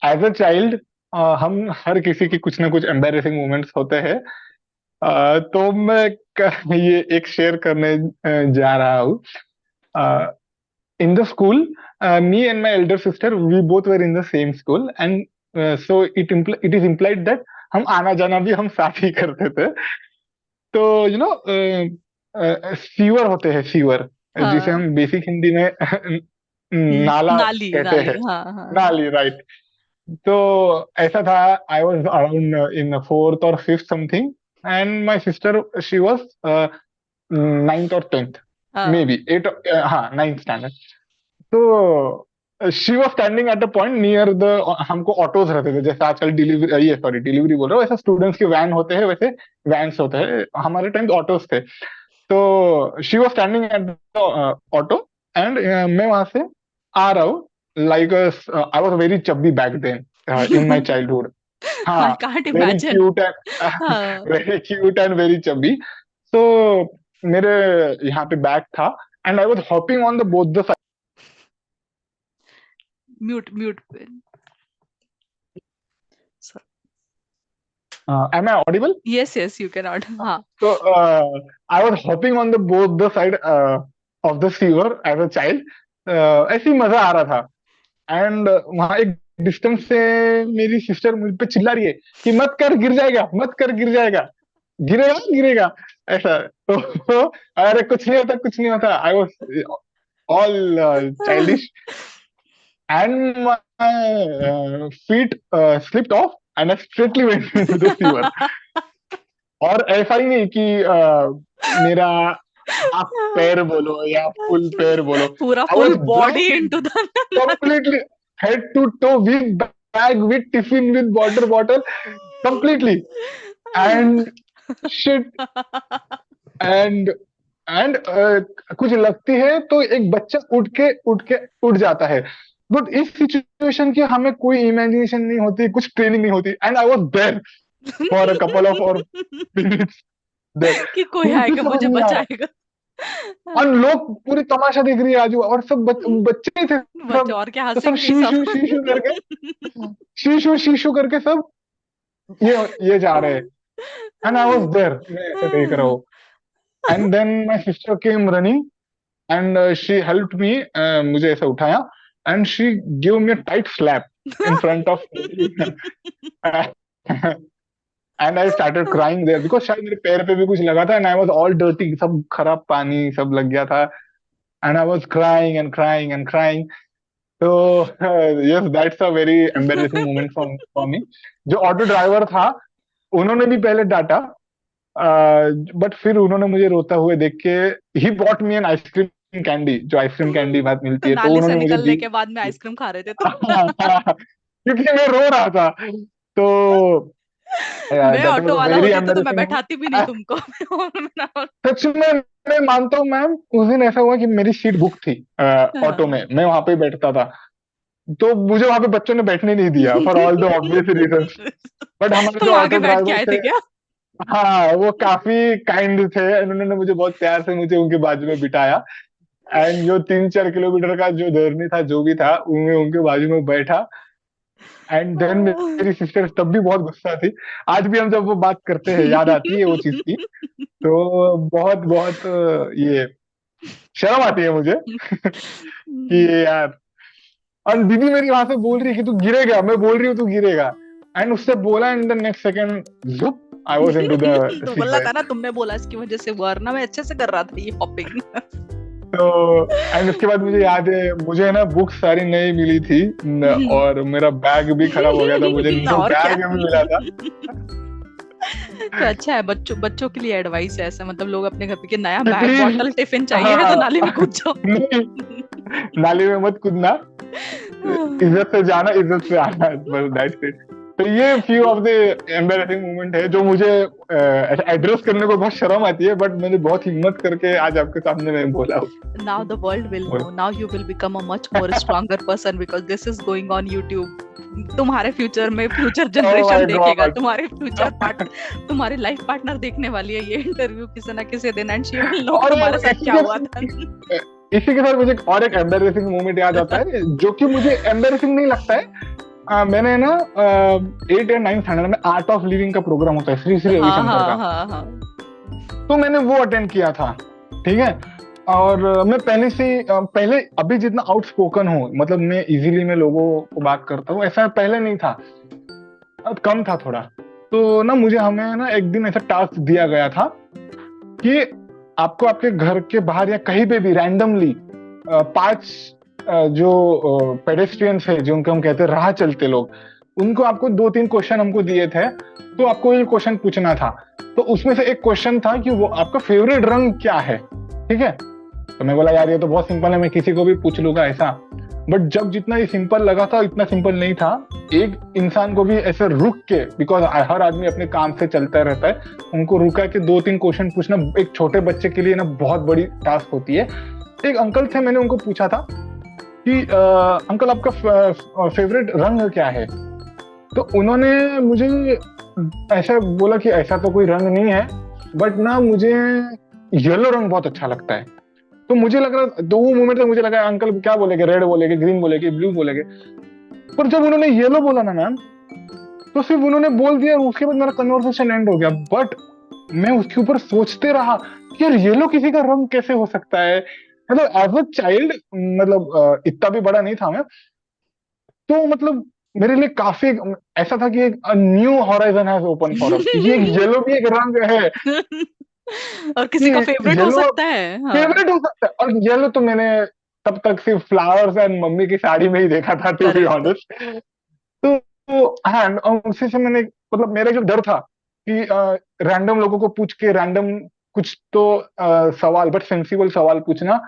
Speaker 2: as a child हम हर किसी की कुछ ना कुछ embarrassing moments होते हैं। तो मैं ये एक शेयर करने जा रहा हूँ। In the school, me and my elder sister, we both were in the same school, and so it is implied that हम आना जाना भी हम साथ ही करते थे। तो सीवर होते हैं, सीवर, जिसे
Speaker 1: हाँ.
Speaker 2: हम बेसिक हिंदी में नाला
Speaker 1: नाली
Speaker 2: कहते
Speaker 1: नाली,
Speaker 2: हैं।
Speaker 1: हाँ हाँ हाँ.
Speaker 2: नाली, राइट। तो ऐसा था, I was around in fourth और fifth something, and my sister she was ninth और टेंथ, मे
Speaker 1: हाँ.
Speaker 2: बी एट, हाँ, नाइन्थ स्टैंडर्ड। तो she was standing at a point near the, हमको ऑटोज रहते थे, जैसे आजकल डिलीवरी, ये सॉरी डिलीवरी बोल रहा हूँ, वैसे स्टूडेंट्स के वैन होते हैं, वैसे वैन्स होते हैं, हमारे टाइम ऑटोज थे। तो she was standing at the auto, and मैं वहां से आ रहा हूँ, like I was very chubby back then in my childhood. हाँ,
Speaker 1: I can't
Speaker 2: very
Speaker 1: imagine.
Speaker 2: Cute and
Speaker 1: हाँ.
Speaker 2: Very cute and very chubby. तो मेरे यहाँ पे बैग था, and I was hopping on the both the
Speaker 1: Mute, mute. So,
Speaker 2: side. Am I audible?
Speaker 1: yes, yes, you cannot. हाँ.
Speaker 2: So I was hopping on the both the side of the sewer as a child. ऐसे ही मजा आ रहा था, and वहां एक distance से मेरी sister मुझ पे चिल्ला रही है कि मत कर, गिर जाएगा, मत कर, गिर जाएगा, गिरेगा गिरेगा, ऐसा। तो अरे कुछ नहीं होता, कुछ नहीं होता, I was all childish, and my feet slipped of, and I straightly went into the sewer. और ऐसा ही नहीं कि मेरा हाफ पैर बोलो या फुल पैर बोलो,
Speaker 1: पूरा
Speaker 2: I
Speaker 1: full
Speaker 2: was
Speaker 1: body
Speaker 2: drowning
Speaker 1: into the
Speaker 2: completely, head to toe, with bag, with tiffin, with water bottle, completely. And shit, and कुछ लगती है तो एक बच्चा उठ के उठ जाता है। बट इस सिचुएशन की हमें कोई इमेजिनेशन नहीं होती, कुछ ट्रेनिंग नहीं होती, and I was there for a couple of और मिनट्स देयर।
Speaker 1: कि कोई
Speaker 2: कुछ भी
Speaker 1: आएगा
Speaker 2: समझ
Speaker 1: मुझे
Speaker 2: नहीं आ रहा,
Speaker 1: बचाएगा।
Speaker 2: और लोग पूरी तमाशा देख रही है आजू, और सब बच्चे ही थे
Speaker 1: बच्चे
Speaker 2: सब।
Speaker 1: और क्या
Speaker 2: तो सब
Speaker 1: हंसेंगे ही सब।
Speaker 2: शीशू करके, शीशू करके सब ये जा रहे हैं। एंड आई वाज देयर, मैं ऐसे देख रहा हूँ। And then my sister came running and she helped me, मुझे ऐसे उठाया, and she give me a tight slap in front of and I started crying there, because शायद मेरे पैर पे भी कुछ लगा था, and I was all dirty, सब खराब पानी सब लग गया था, and I was crying and crying and crying. तो yes, that's a very embarrassing moment for मी। जो ऑटो ड्राइवर था, उन्होंने भी पहले डांटा, बट फिर उन्होंने मुझे रोता हुए देख के, he bought me an ice cream candy, जो आइसक्रीम कैंडी बात
Speaker 1: तो
Speaker 2: मिलती है, तो
Speaker 1: नाली से
Speaker 2: उन्होंने मुझे
Speaker 1: निकलने
Speaker 2: दी।
Speaker 1: के बाद में आइसक्रीम खा रहे थे तुम।
Speaker 2: क्योंकि मैं रो रहा था। तो
Speaker 1: मैं
Speaker 2: दैट वाज
Speaker 1: ऑटो
Speaker 2: अ
Speaker 1: वाला
Speaker 2: वेरी
Speaker 1: होती तो मैं
Speaker 2: एम्बेरेसिंग
Speaker 1: बैठाती भी नहीं
Speaker 2: मोमेंट।
Speaker 1: तुमको।
Speaker 2: सच में मैं मानता हूँ मैम, उस दिन ऐसा हुआ कि मेरी सीट बुक थी ऑटो में, मैं वहां पे बैठता था, तो मुझे वहां पे बच्चों ने बैठने नहीं दिया for all the obvious reasons. But हमारे
Speaker 1: तुम
Speaker 2: जो
Speaker 1: आगे
Speaker 2: ऑटो
Speaker 1: बैठ के
Speaker 2: ड्राइवर
Speaker 1: आए
Speaker 2: थे,
Speaker 1: थे क्या?
Speaker 2: हाँ, वो काफी काइंड थे, उन्होंने मुझे बहुत प्यार से मुझे उनके बाजू में बिठाया, एंड जो 3-4 किलोमीटर का जो जर्नी था, जो भी था, उनमें उनके बाजू में बैठा। एंड देन मेरी सिस्टर तब भी बहुत गुस्सा थी। आज भी हम जब वो बात करते हैं, याद आती है वो चीज की, तो बहुत बहुत ये शर्म आती है मुझे कि यार। और दीदी मेरी वहां से बोल रही है कि तू गिरेगा, मैं बोल रही हूँ तू गिरेगा, एंड उससे बोला, इन द नेक्स्ट सेकंड जुप, आई वाज इनटू द
Speaker 1: तो बोला
Speaker 2: सीवर।
Speaker 1: था ना, तुमने बोला इसकी वजह से, वरना मैं अच्छे से कर रहा था ये हॉपिंग।
Speaker 2: तो एंड उसके बाद मुझे याद है, मुझे ना बुक सारी नई मिली थी, और मेरा बैग भी खराब हो गया था, मुझे न्यू
Speaker 1: और क्या।
Speaker 2: बैग भी मिला था।
Speaker 1: तो अच्छा है, बच्चों बच्चों के लिए एडवाइस है ऐसे, मतलब लोग अपने घर पे कि नया
Speaker 2: कि
Speaker 1: बैग
Speaker 2: प्लीज,
Speaker 1: बॉटल टिफिन चाहिए है तो
Speaker 2: हाँ,
Speaker 1: नाली में कूद जाओ।
Speaker 2: नहीं, नाली में मत कूदना, इज्जत से जाना, इज्जत से आना, बस दैट्स इट। तो ये few of the embarrassing moment है जो मुझे एड्रेस करने को बहुत शर्म आती है, बट मैंने बहुत हिम्मत करके आज आपके सामने मैं बोला हूँ।
Speaker 1: Now the world will know. Now you will become a much more stronger person because this is going on YouTube. तुम्हारे फ्यूचर में फ्यूचर
Speaker 2: ओह
Speaker 1: जनरेशन
Speaker 2: माय
Speaker 1: देखेगा,
Speaker 2: गॉड।
Speaker 1: तुम्हारे फ्यूचर तुम्हारी लाइफ पार्टनर देखने वाली है ये इंटरव्यू किसी ना किसी दिन, एंड शी विल नो
Speaker 2: और
Speaker 1: तुम्हारे साथ
Speaker 2: इसी
Speaker 1: क्या हुआ था।
Speaker 2: इसी के साथ मुझे और एक एम्बेरसिंग मोमेंट याद आता है, जो कि मुझे एम्बेरसिंग नहीं लगता है। मैंने ना 8 या 9 स्टैंडर्ड में आर्ट ऑफ लिविंग का प्रोग्राम होता है, श्री श्री
Speaker 1: हाँ
Speaker 2: रविशंकर
Speaker 1: हाँ
Speaker 2: का,
Speaker 1: हाँ हाँ।
Speaker 2: तो मैंने वो अटेंड किया था। ठीक है। और मैं पहले से पहले अभी जितना आउटस्पोकन हूँ, मतलब मैं इजीली मैं लोगों को बात करता हूँ, ऐसा पहले नहीं था, अब कम था थोड़ा। तो ना मुझे हमें ना एक दिन ऐसा टास्क दिया गया था कि आपको आपके घर के बाहर या कहीं पे भी रैंडमली 5 जो पेडेस्ट्रियंस है, जो उनको हम कहते हैं राह चलते लोग, उनको आपको 2-3 क्वेश्चन हमको दिए थे, तो आपको ये क्वेश्चन पूछना था। तो उसमें से एक क्वेश्चन था कि वो आपका फेवरेट रंग क्या है। ठीक है। तो मैं बोला यार ये तो बहुत सिंपल है, मैं किसी को भी पूछ लूंगा ऐसा। बट जब जितना ये सिंपल लगा था, इतना सिंपल नहीं था। एक इंसान को भी ऐसे रुक के, बिकॉज हर आदमी अपने काम से चलता रहता है, उनको रुका के 2-3 क्वेश्चन पूछना एक छोटे बच्चे के लिए ना बहुत बड़ी टास्क होती है। एक अंकल थे, मैंने उनको पूछा था कि अंकल आपका फेवरेट रंग क्या है। तो उन्होंने मुझे ऐसा बोला कि ऐसा तो कोई रंग नहीं है, बट ना मुझे येलो रंग बहुत अच्छा लगता है। तो मुझे लग रहा, 2 मोमेंट तक मुझे लगा अंकल क्या बोलेंगे, रेड बोलेंगे, ग्रीन बोलेंगे, ब्लू बोलेंगे। पर जब उन्होंने येलो बोला ना मैम, तो सिर्फ उन्होंने बोल दिया, उसके बाद मेरा कन्वर्सेशन एंड हो गया। बट मैं उसके ऊपर सोचते रहा कि यार येलो किसी का रंग कैसे हो सकता है। मतलब एज अ चाइल्ड, मतलब इतना भी बड़ा नहीं था मैं, तो मतलब मेरे लिए काफी ऐसा था कि एक new horizon has open for us, ये येलो भी एक रंग है
Speaker 1: और
Speaker 2: कि
Speaker 1: किसी का फेवरेट हो
Speaker 2: येलो
Speaker 1: सकता है। हाँ।
Speaker 2: फेवरेट हो सकता है। और येलो तो मैंने तब तक सिर्फ फ्लावर्स एंड मम्मी की साड़ी में ही देखा था, टू बी
Speaker 1: करेक्ट।
Speaker 2: ऑनेस्ट। तो हाँ, और उसी से मैंने मतलब मेरा जो डर था कि रैंडम लोगों को पूछ के रैंडम कुछ तो सवाल बट सेंसिबल सवाल पूछना,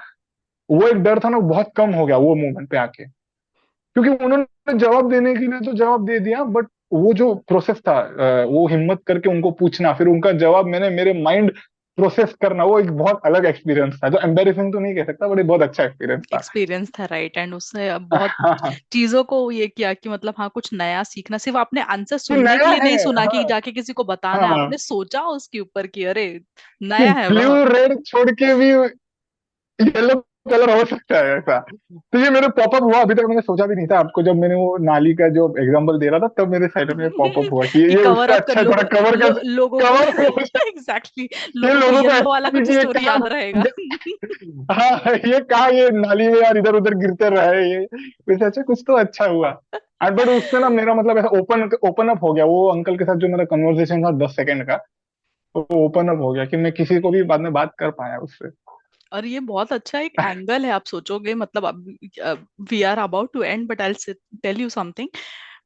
Speaker 2: वो एक डर था ना, वो बहुत कम हो गया वो मोमेंट पे आके। क्योंकि उन्होंने जवाब देने के लिए तो जवाब दे दिया, बट वो जो प्रोसेस था, वो हिम्मत करके उनको पूछना, फिर उनका जवाब मैंने मेरे माइंड प्रोसेस करना, वो एक बहुत अलग एक्सपीरियंस था, जो एम्बेरसिंग तो नहीं कह सकता, बट एक बहुत अच्छा एक्सपीरियंस था।
Speaker 1: एक्सपीरियंस था, राइट। एंड उससे अब बहुत चीजों को ये किया कि मतलब हाँ कुछ नया सीखना, सिर्फ आपने आंसर
Speaker 2: ये
Speaker 1: सुनने के
Speaker 2: नया
Speaker 1: लिए
Speaker 2: है।
Speaker 1: नहीं सुना कि
Speaker 2: हाँ।
Speaker 1: जाके किसी को बताना है,
Speaker 2: हाँ,
Speaker 1: आपने सोचा उसके ऊपर कि अरे
Speaker 2: कि
Speaker 1: नया है
Speaker 2: ब्लू
Speaker 1: वह।
Speaker 2: रेड छोड़ के भी येलो कलर हो सकता है ऐसा। तो ये मेरे पॉपअप हुआ, अभी तक मैंने सोचा भी नहीं था। आपको जब मैंने वो नाली का जो एग्जाम्पल दे रहा था, तब मेरे साइड में पॉपअप हुआ कि
Speaker 1: कि
Speaker 2: ये
Speaker 1: कवर
Speaker 2: उससे
Speaker 1: अप कर
Speaker 2: अच्छा है, थोड़ा कवर कर,
Speaker 1: लोगों को
Speaker 2: कवर हो जाए।
Speaker 1: एग्जैक्टली
Speaker 2: ये
Speaker 1: लोगों को
Speaker 2: लोगों को
Speaker 1: येलो वाला
Speaker 2: ऐसा
Speaker 1: कुछ
Speaker 2: कि ये
Speaker 1: स्टोरी
Speaker 2: कहाँ
Speaker 1: याद रहेगा।
Speaker 2: हाँ, ये कहाँ ये नाली में यार इधर उधर गिरते रहे ये, वैसे अच्छा कुछ तो अच्छा हुआ। एंड बट उससे ना मेरा मतलब ऐसा ओपन ओपन अप हो गया, वो अंकल के साथ जो मेरा कन्वर्सेशन था 10 सेकंड का, वो ओपन अप हो गया कि मैं किसी को भी बाद में बात कर पाया उससे।
Speaker 1: और ये बहुत अच्छा एक एंगल है, आप सोचोगे मतलब अब we are about to end but I tell you something,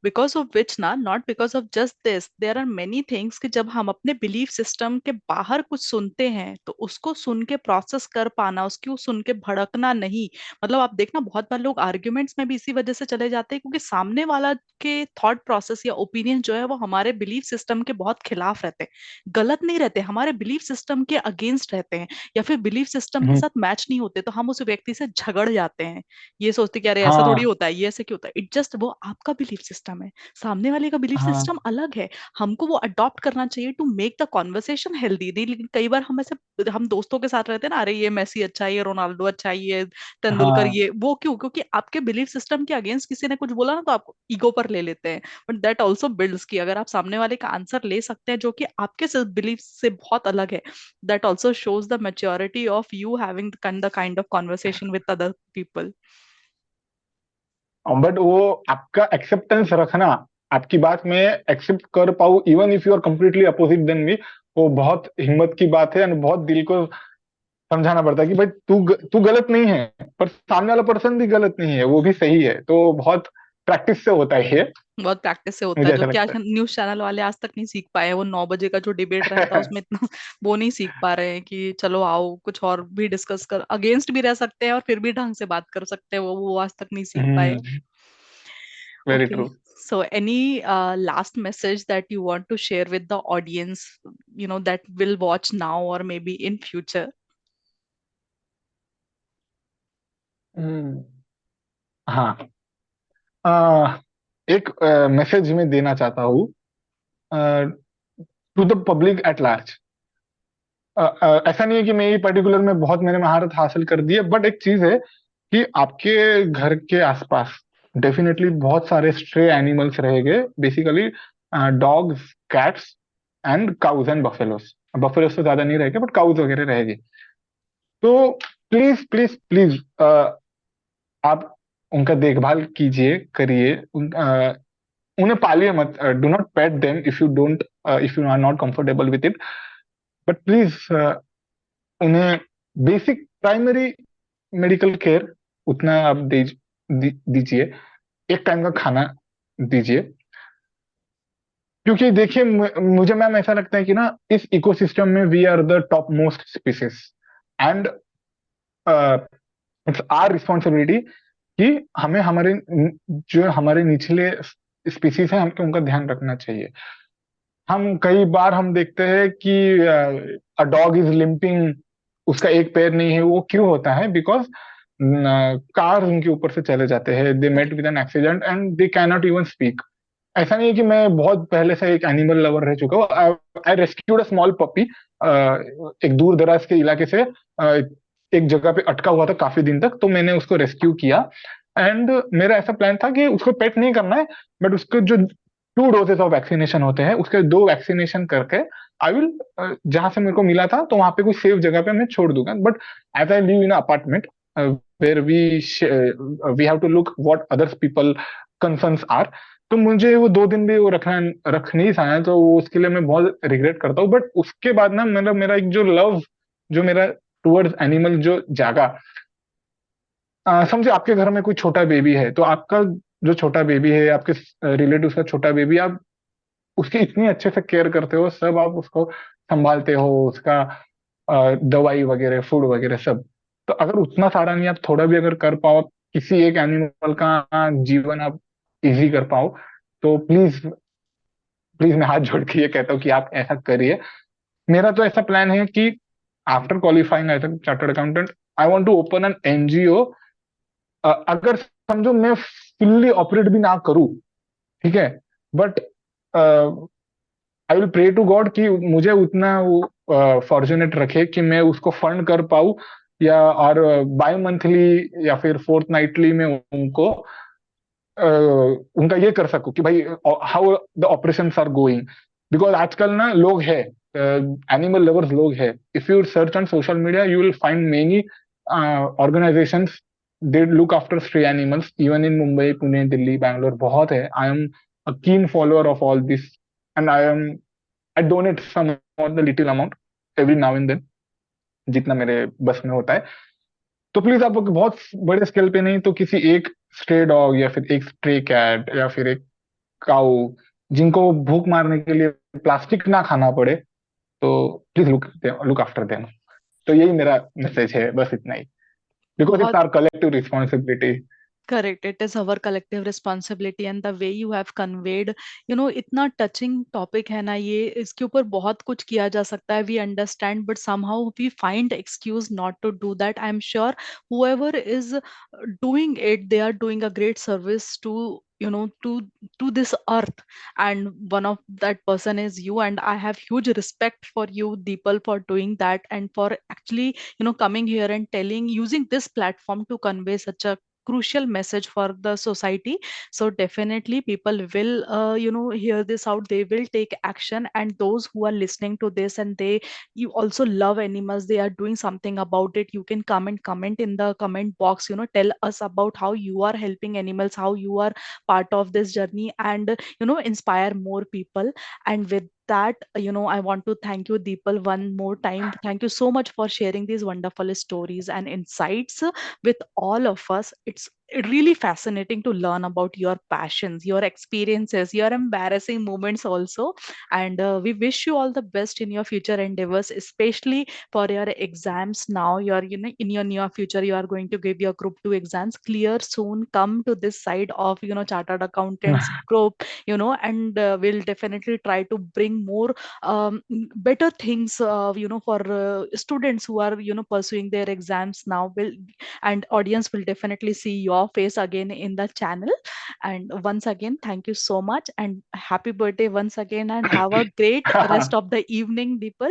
Speaker 1: because of which ना, not because of just this, there are many things कि जब हम अपने बिलीफ सिस्टम के बाहर कुछ सुनते हैं तो उसको सुन के प्रोसेस कर पाना, उसको सुन के भड़कना नहीं। मतलब आप देखना बहुत बार लोग आर्ग्यूमेंट्स में भी इसी वजह से चले जाते हैं क्योंकि सामने वाला के थॉट प्रोसेस या ओपिनियन जो है वो हमारे बिलीफ सिस्टम के बहुत खिलाफ रहते हैं, गलत नहीं रहते, हमारे बिलीफ सिस्टम के अगेंस्ट रहते हैं, या फिर बिलीफ सिस्टम के
Speaker 2: हम्म,
Speaker 1: साथ मैच नहीं होते, तो हम उस व्यक्ति से झगड़ जाते हैं। ये सोचते कि अरे ऐसा थोड़ी
Speaker 2: हाँ।
Speaker 1: होता है, ये ऐसे क्यों होता है, इट जस्ट वो आपका बिलीफ सिस्टम है, सामने वाले का बिलीफ
Speaker 2: हाँ।
Speaker 1: सिस्टम अलग है। हमको वो अडॉप्ट करना चाहिए to make the conversation healthy. लेकिन कई बार हम ऐसे हम दोस्तों के साथ रहते हैं ना, अरे ये मेसी अच्छा है, ये रोनाल्डो अच्छा है, ये तेंदुलकर,
Speaker 2: हाँ।
Speaker 1: ये वो, क्यों? क्योंकि आपके बिलीफ सिस्टम के अगेंस्ट किसी ने कुछ बोला ना तो आप ईगो पर ले लेते हैं। बट दैट ऑल्सो बिल्ड्स कि अगर आप सामने वाले का आंसर ले सकते हैं जो कि आपके बिलीफ से बहुत अलग है, that also shows the maturity of you having the kind of conversation with other people.
Speaker 2: But वो आपका एक्सेप्टेंस रखना, आपकी बात में एक्सेप्ट कर पाऊँ even if you are completely opposite then me, वो बहुत हिम्मत की बात है। एंड बहुत दिल को समझाना पड़ता है कि भाई तू गलत नहीं है, पर सामने वाला पर्सन भी गलत नहीं है, वो भी सही है। तो बहुत प्रैक्टिस से होता है ये,
Speaker 1: बहुत प्रैक्टिस से होता है,
Speaker 2: मुझे
Speaker 1: जो
Speaker 2: ऐसा
Speaker 1: कि आज
Speaker 2: लगता है।
Speaker 1: न्यूज चैनल वाले आज तक नहीं सीख पाए। वो 9 बजे का जो डिबेट रहता है उसमें इतना वो नहीं सीख पा रहे हैं कि चलो आओ कुछ और भी डिस्कस कर, अगेंस्ट भी रह सकते हैं और फिर भी ढंग से बात कर सकते हैं, वो आज तक नहीं सीख पाए।
Speaker 2: Very
Speaker 1: Okay.
Speaker 2: True.
Speaker 1: So any last message that you want to share with the audience, that will watch now or maybe in future?
Speaker 2: हाँ, एक मैसेज मैं देना चाहता हूँ to the public at large. ऐसा नहीं है कि मैं ये पर्टिकुलर में बहुत मैंने महारत हासिल कर दी है, बट एक चीज है कि आपके घर के आसपास डेफिनेटली बहुत सारे स्ट्रे एनिमल्स रहेंगे, basically dogs, cats and cause and buffaloes. Buffaloes तो ज्यादा नहीं रहेंगे, बट काउज वगैरह रहेगी। तो प्लीज प्लीज प्लीज आप उनका देखभाल कीजिए, करिए। उन्हें पालिए मत, do not pet them if you are not comfortable with it. But please उन्हें बेसिक प्राइमरी मेडिकल केयर उतना आप दीजिए। एक टाइम का खाना दीजिए। क्योंकि देखिए, मुझे मैम ऐसा लगता है कि ना, इस इकोसिस्टम में we are the top most species, and it's our responsibility कि हमें जो हमारे निचले स्पीसीज हैं, हमको उनका ध्यान रखना चाहिए। हम कई बार हम देखते हैं कि अ डॉग इज लिंपिंग, उसका एक पैर नहीं है। वो क्यों होता है? बिकॉज कार उनके ऊपर से चले जाते हैं, they met with an accident and they can not even speak. ऐसा नहीं है कि मैं बहुत पहले से एक एनिमल लवर रह चुका हूँ। आई रेस्क्यूड अ स्मॉल पपी एक दूर दराज के इलाके से। एक जगह पे अटका हुआ था काफी दिन तक, तो मैंने उसको रेस्क्यू किया। एंड मेरा ऐसा प्लान था कि उसको पेट नहीं करना है, बट उसको जो 2 डोजेस ऑफ वैक्सीनेशन होते हैं, उसके 2 वैक्सीनेशन करके आई विल, जहां से मेरे को मिला था तो वहां पे कोई सेफ जगह पे मैं छोड़ दूंगा। But as I live in apartment where we have to look what others people concerns are, तो मुझे वो 2 दिन भी वो रख नहीं पाया, तो वो उसके लिए मैं बहुत रिग्रेट करता हूँ। बट उसके बाद ना मेरा मेरा एक जो लव, जो मेरा टुवर्ड्स एनिमल जो जागा। समझे आपके घर में कोई छोटा बेबी है, तो आपका जो छोटा बेबी है, आपके रिलेटिव का छोटा बेबी, आप उसकी इतनी अच्छे से केयर करते हो, सब आप उसको संभालते हो, उसका दवाई वगैरह, फूड वगैरह सब। तो अगर उतना सारा नहीं, आप थोड़ा भी अगर कर पाओ, किसी एक एनिमल का जीवन आप इजी कर पाओ, तो प्लीज प्लीज मैं हाथ जोड़ के ये कहता हूँ कि आप ऐसा करिए। मेरा तो ऐसा प्लान है कि after qualifying as a chartered accountant, I want to open an NGO. अगर समझो मैं फुल्ली ऑपरेट भी ना करूँ, ठीक है, but I will pray to God कि मुझे उतना वो फॉर्चुनेट रखे कि मैं उसको फंड कर पाऊँ, या और बाय मंथली या फिर फोर्थ नाइटली में उनको उनका ये कर सकूं कि भाई how the operations are going. Because आजकल ना लोग है, एनिमल लवर्स लोग है। If you search on social media you will find many organisations they look after stray animals, even in Mumbai, Pune, Delhi, Bangalore बहुत है। I am a keen follower of all this, and I donate some of the little amount every now and then, जितना मेरे बस में होता है। तो please आप बहुत बड़े स्केल पे नहीं तो किसी एक स्ट्रे डॉग या फिर एक स्ट्रे कैट या फिर एक काऊ, जिनको भूख मारने के लिए प्लास्टिक ना खाना पड़े, तो प्लीज लुक आफ्टर देम। तो यही मेरा मैसेज है, बस इतना ही। बिकॉज इट्स
Speaker 1: बहुत
Speaker 2: our collective responsibility.
Speaker 1: Correct, it is our collective responsibility and the way you have conveyed, इतना टचिंग टॉपिक है ना ये, इसके ऊपर बहुत कुछ किया जा सकता है, we understand, but somehow we find excuse not to do that. I am sure whoever is doing it, they are doing a great service to to this earth, and one of that person is you, and I have huge respect for you, Deepal, for doing that, and for actually coming here and telling, using this platform to convey such a crucial message for the society. So definitely people will hear this out, they will take action, and those who are listening to this and they, you also love animals, they are doing something about it, you can come and comment in the comment box, tell us about how you are helping animals, how you are part of this journey, and inspire more people. And with that, I want to thank you, Deepal, one more time. Thank you so much for sharing these wonderful stories and insights with all of us. It's really fascinating to learn about your passions, your experiences, your embarrassing moments also. And we wish you all the best in your future endeavors, especially for your exams now. You're, in your near future, you are going to give your group 2 exams. Clear soon. Come to this side of, chartered accountants group, and we'll definitely try to bring more better things, for students who are, pursuing their exams now. Will and audience will definitely see your face again in the channel. And once again, thank you so much, and happy birthday once again, and have a great rest of the evening, people.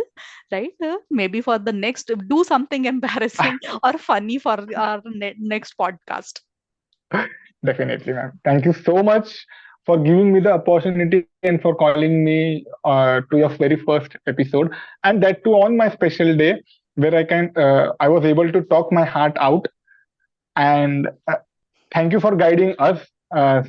Speaker 1: Right? Maybe for the next, do something embarrassing or funny for our next podcast.
Speaker 2: Definitely, ma'am. Thank you so much for giving me the opportunity and for calling me to your very first episode, and that too on my special day, where I was able to talk my heart out. And thank you for guiding us, uh,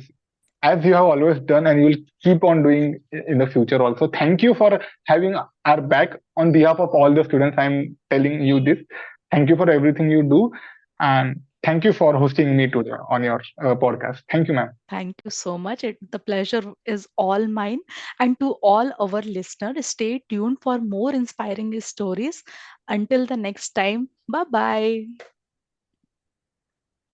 Speaker 2: as you have always done, and you will keep on doing in the future also. Thank you for having our back on behalf of all the students. I'm telling you this. Thank you for everything you do, and thank you for hosting me today on your podcast. Thank you, ma'am.
Speaker 1: Thank you so much. The pleasure is all mine. And to all our listeners, stay tuned for more inspiring stories. Until the next time, bye bye.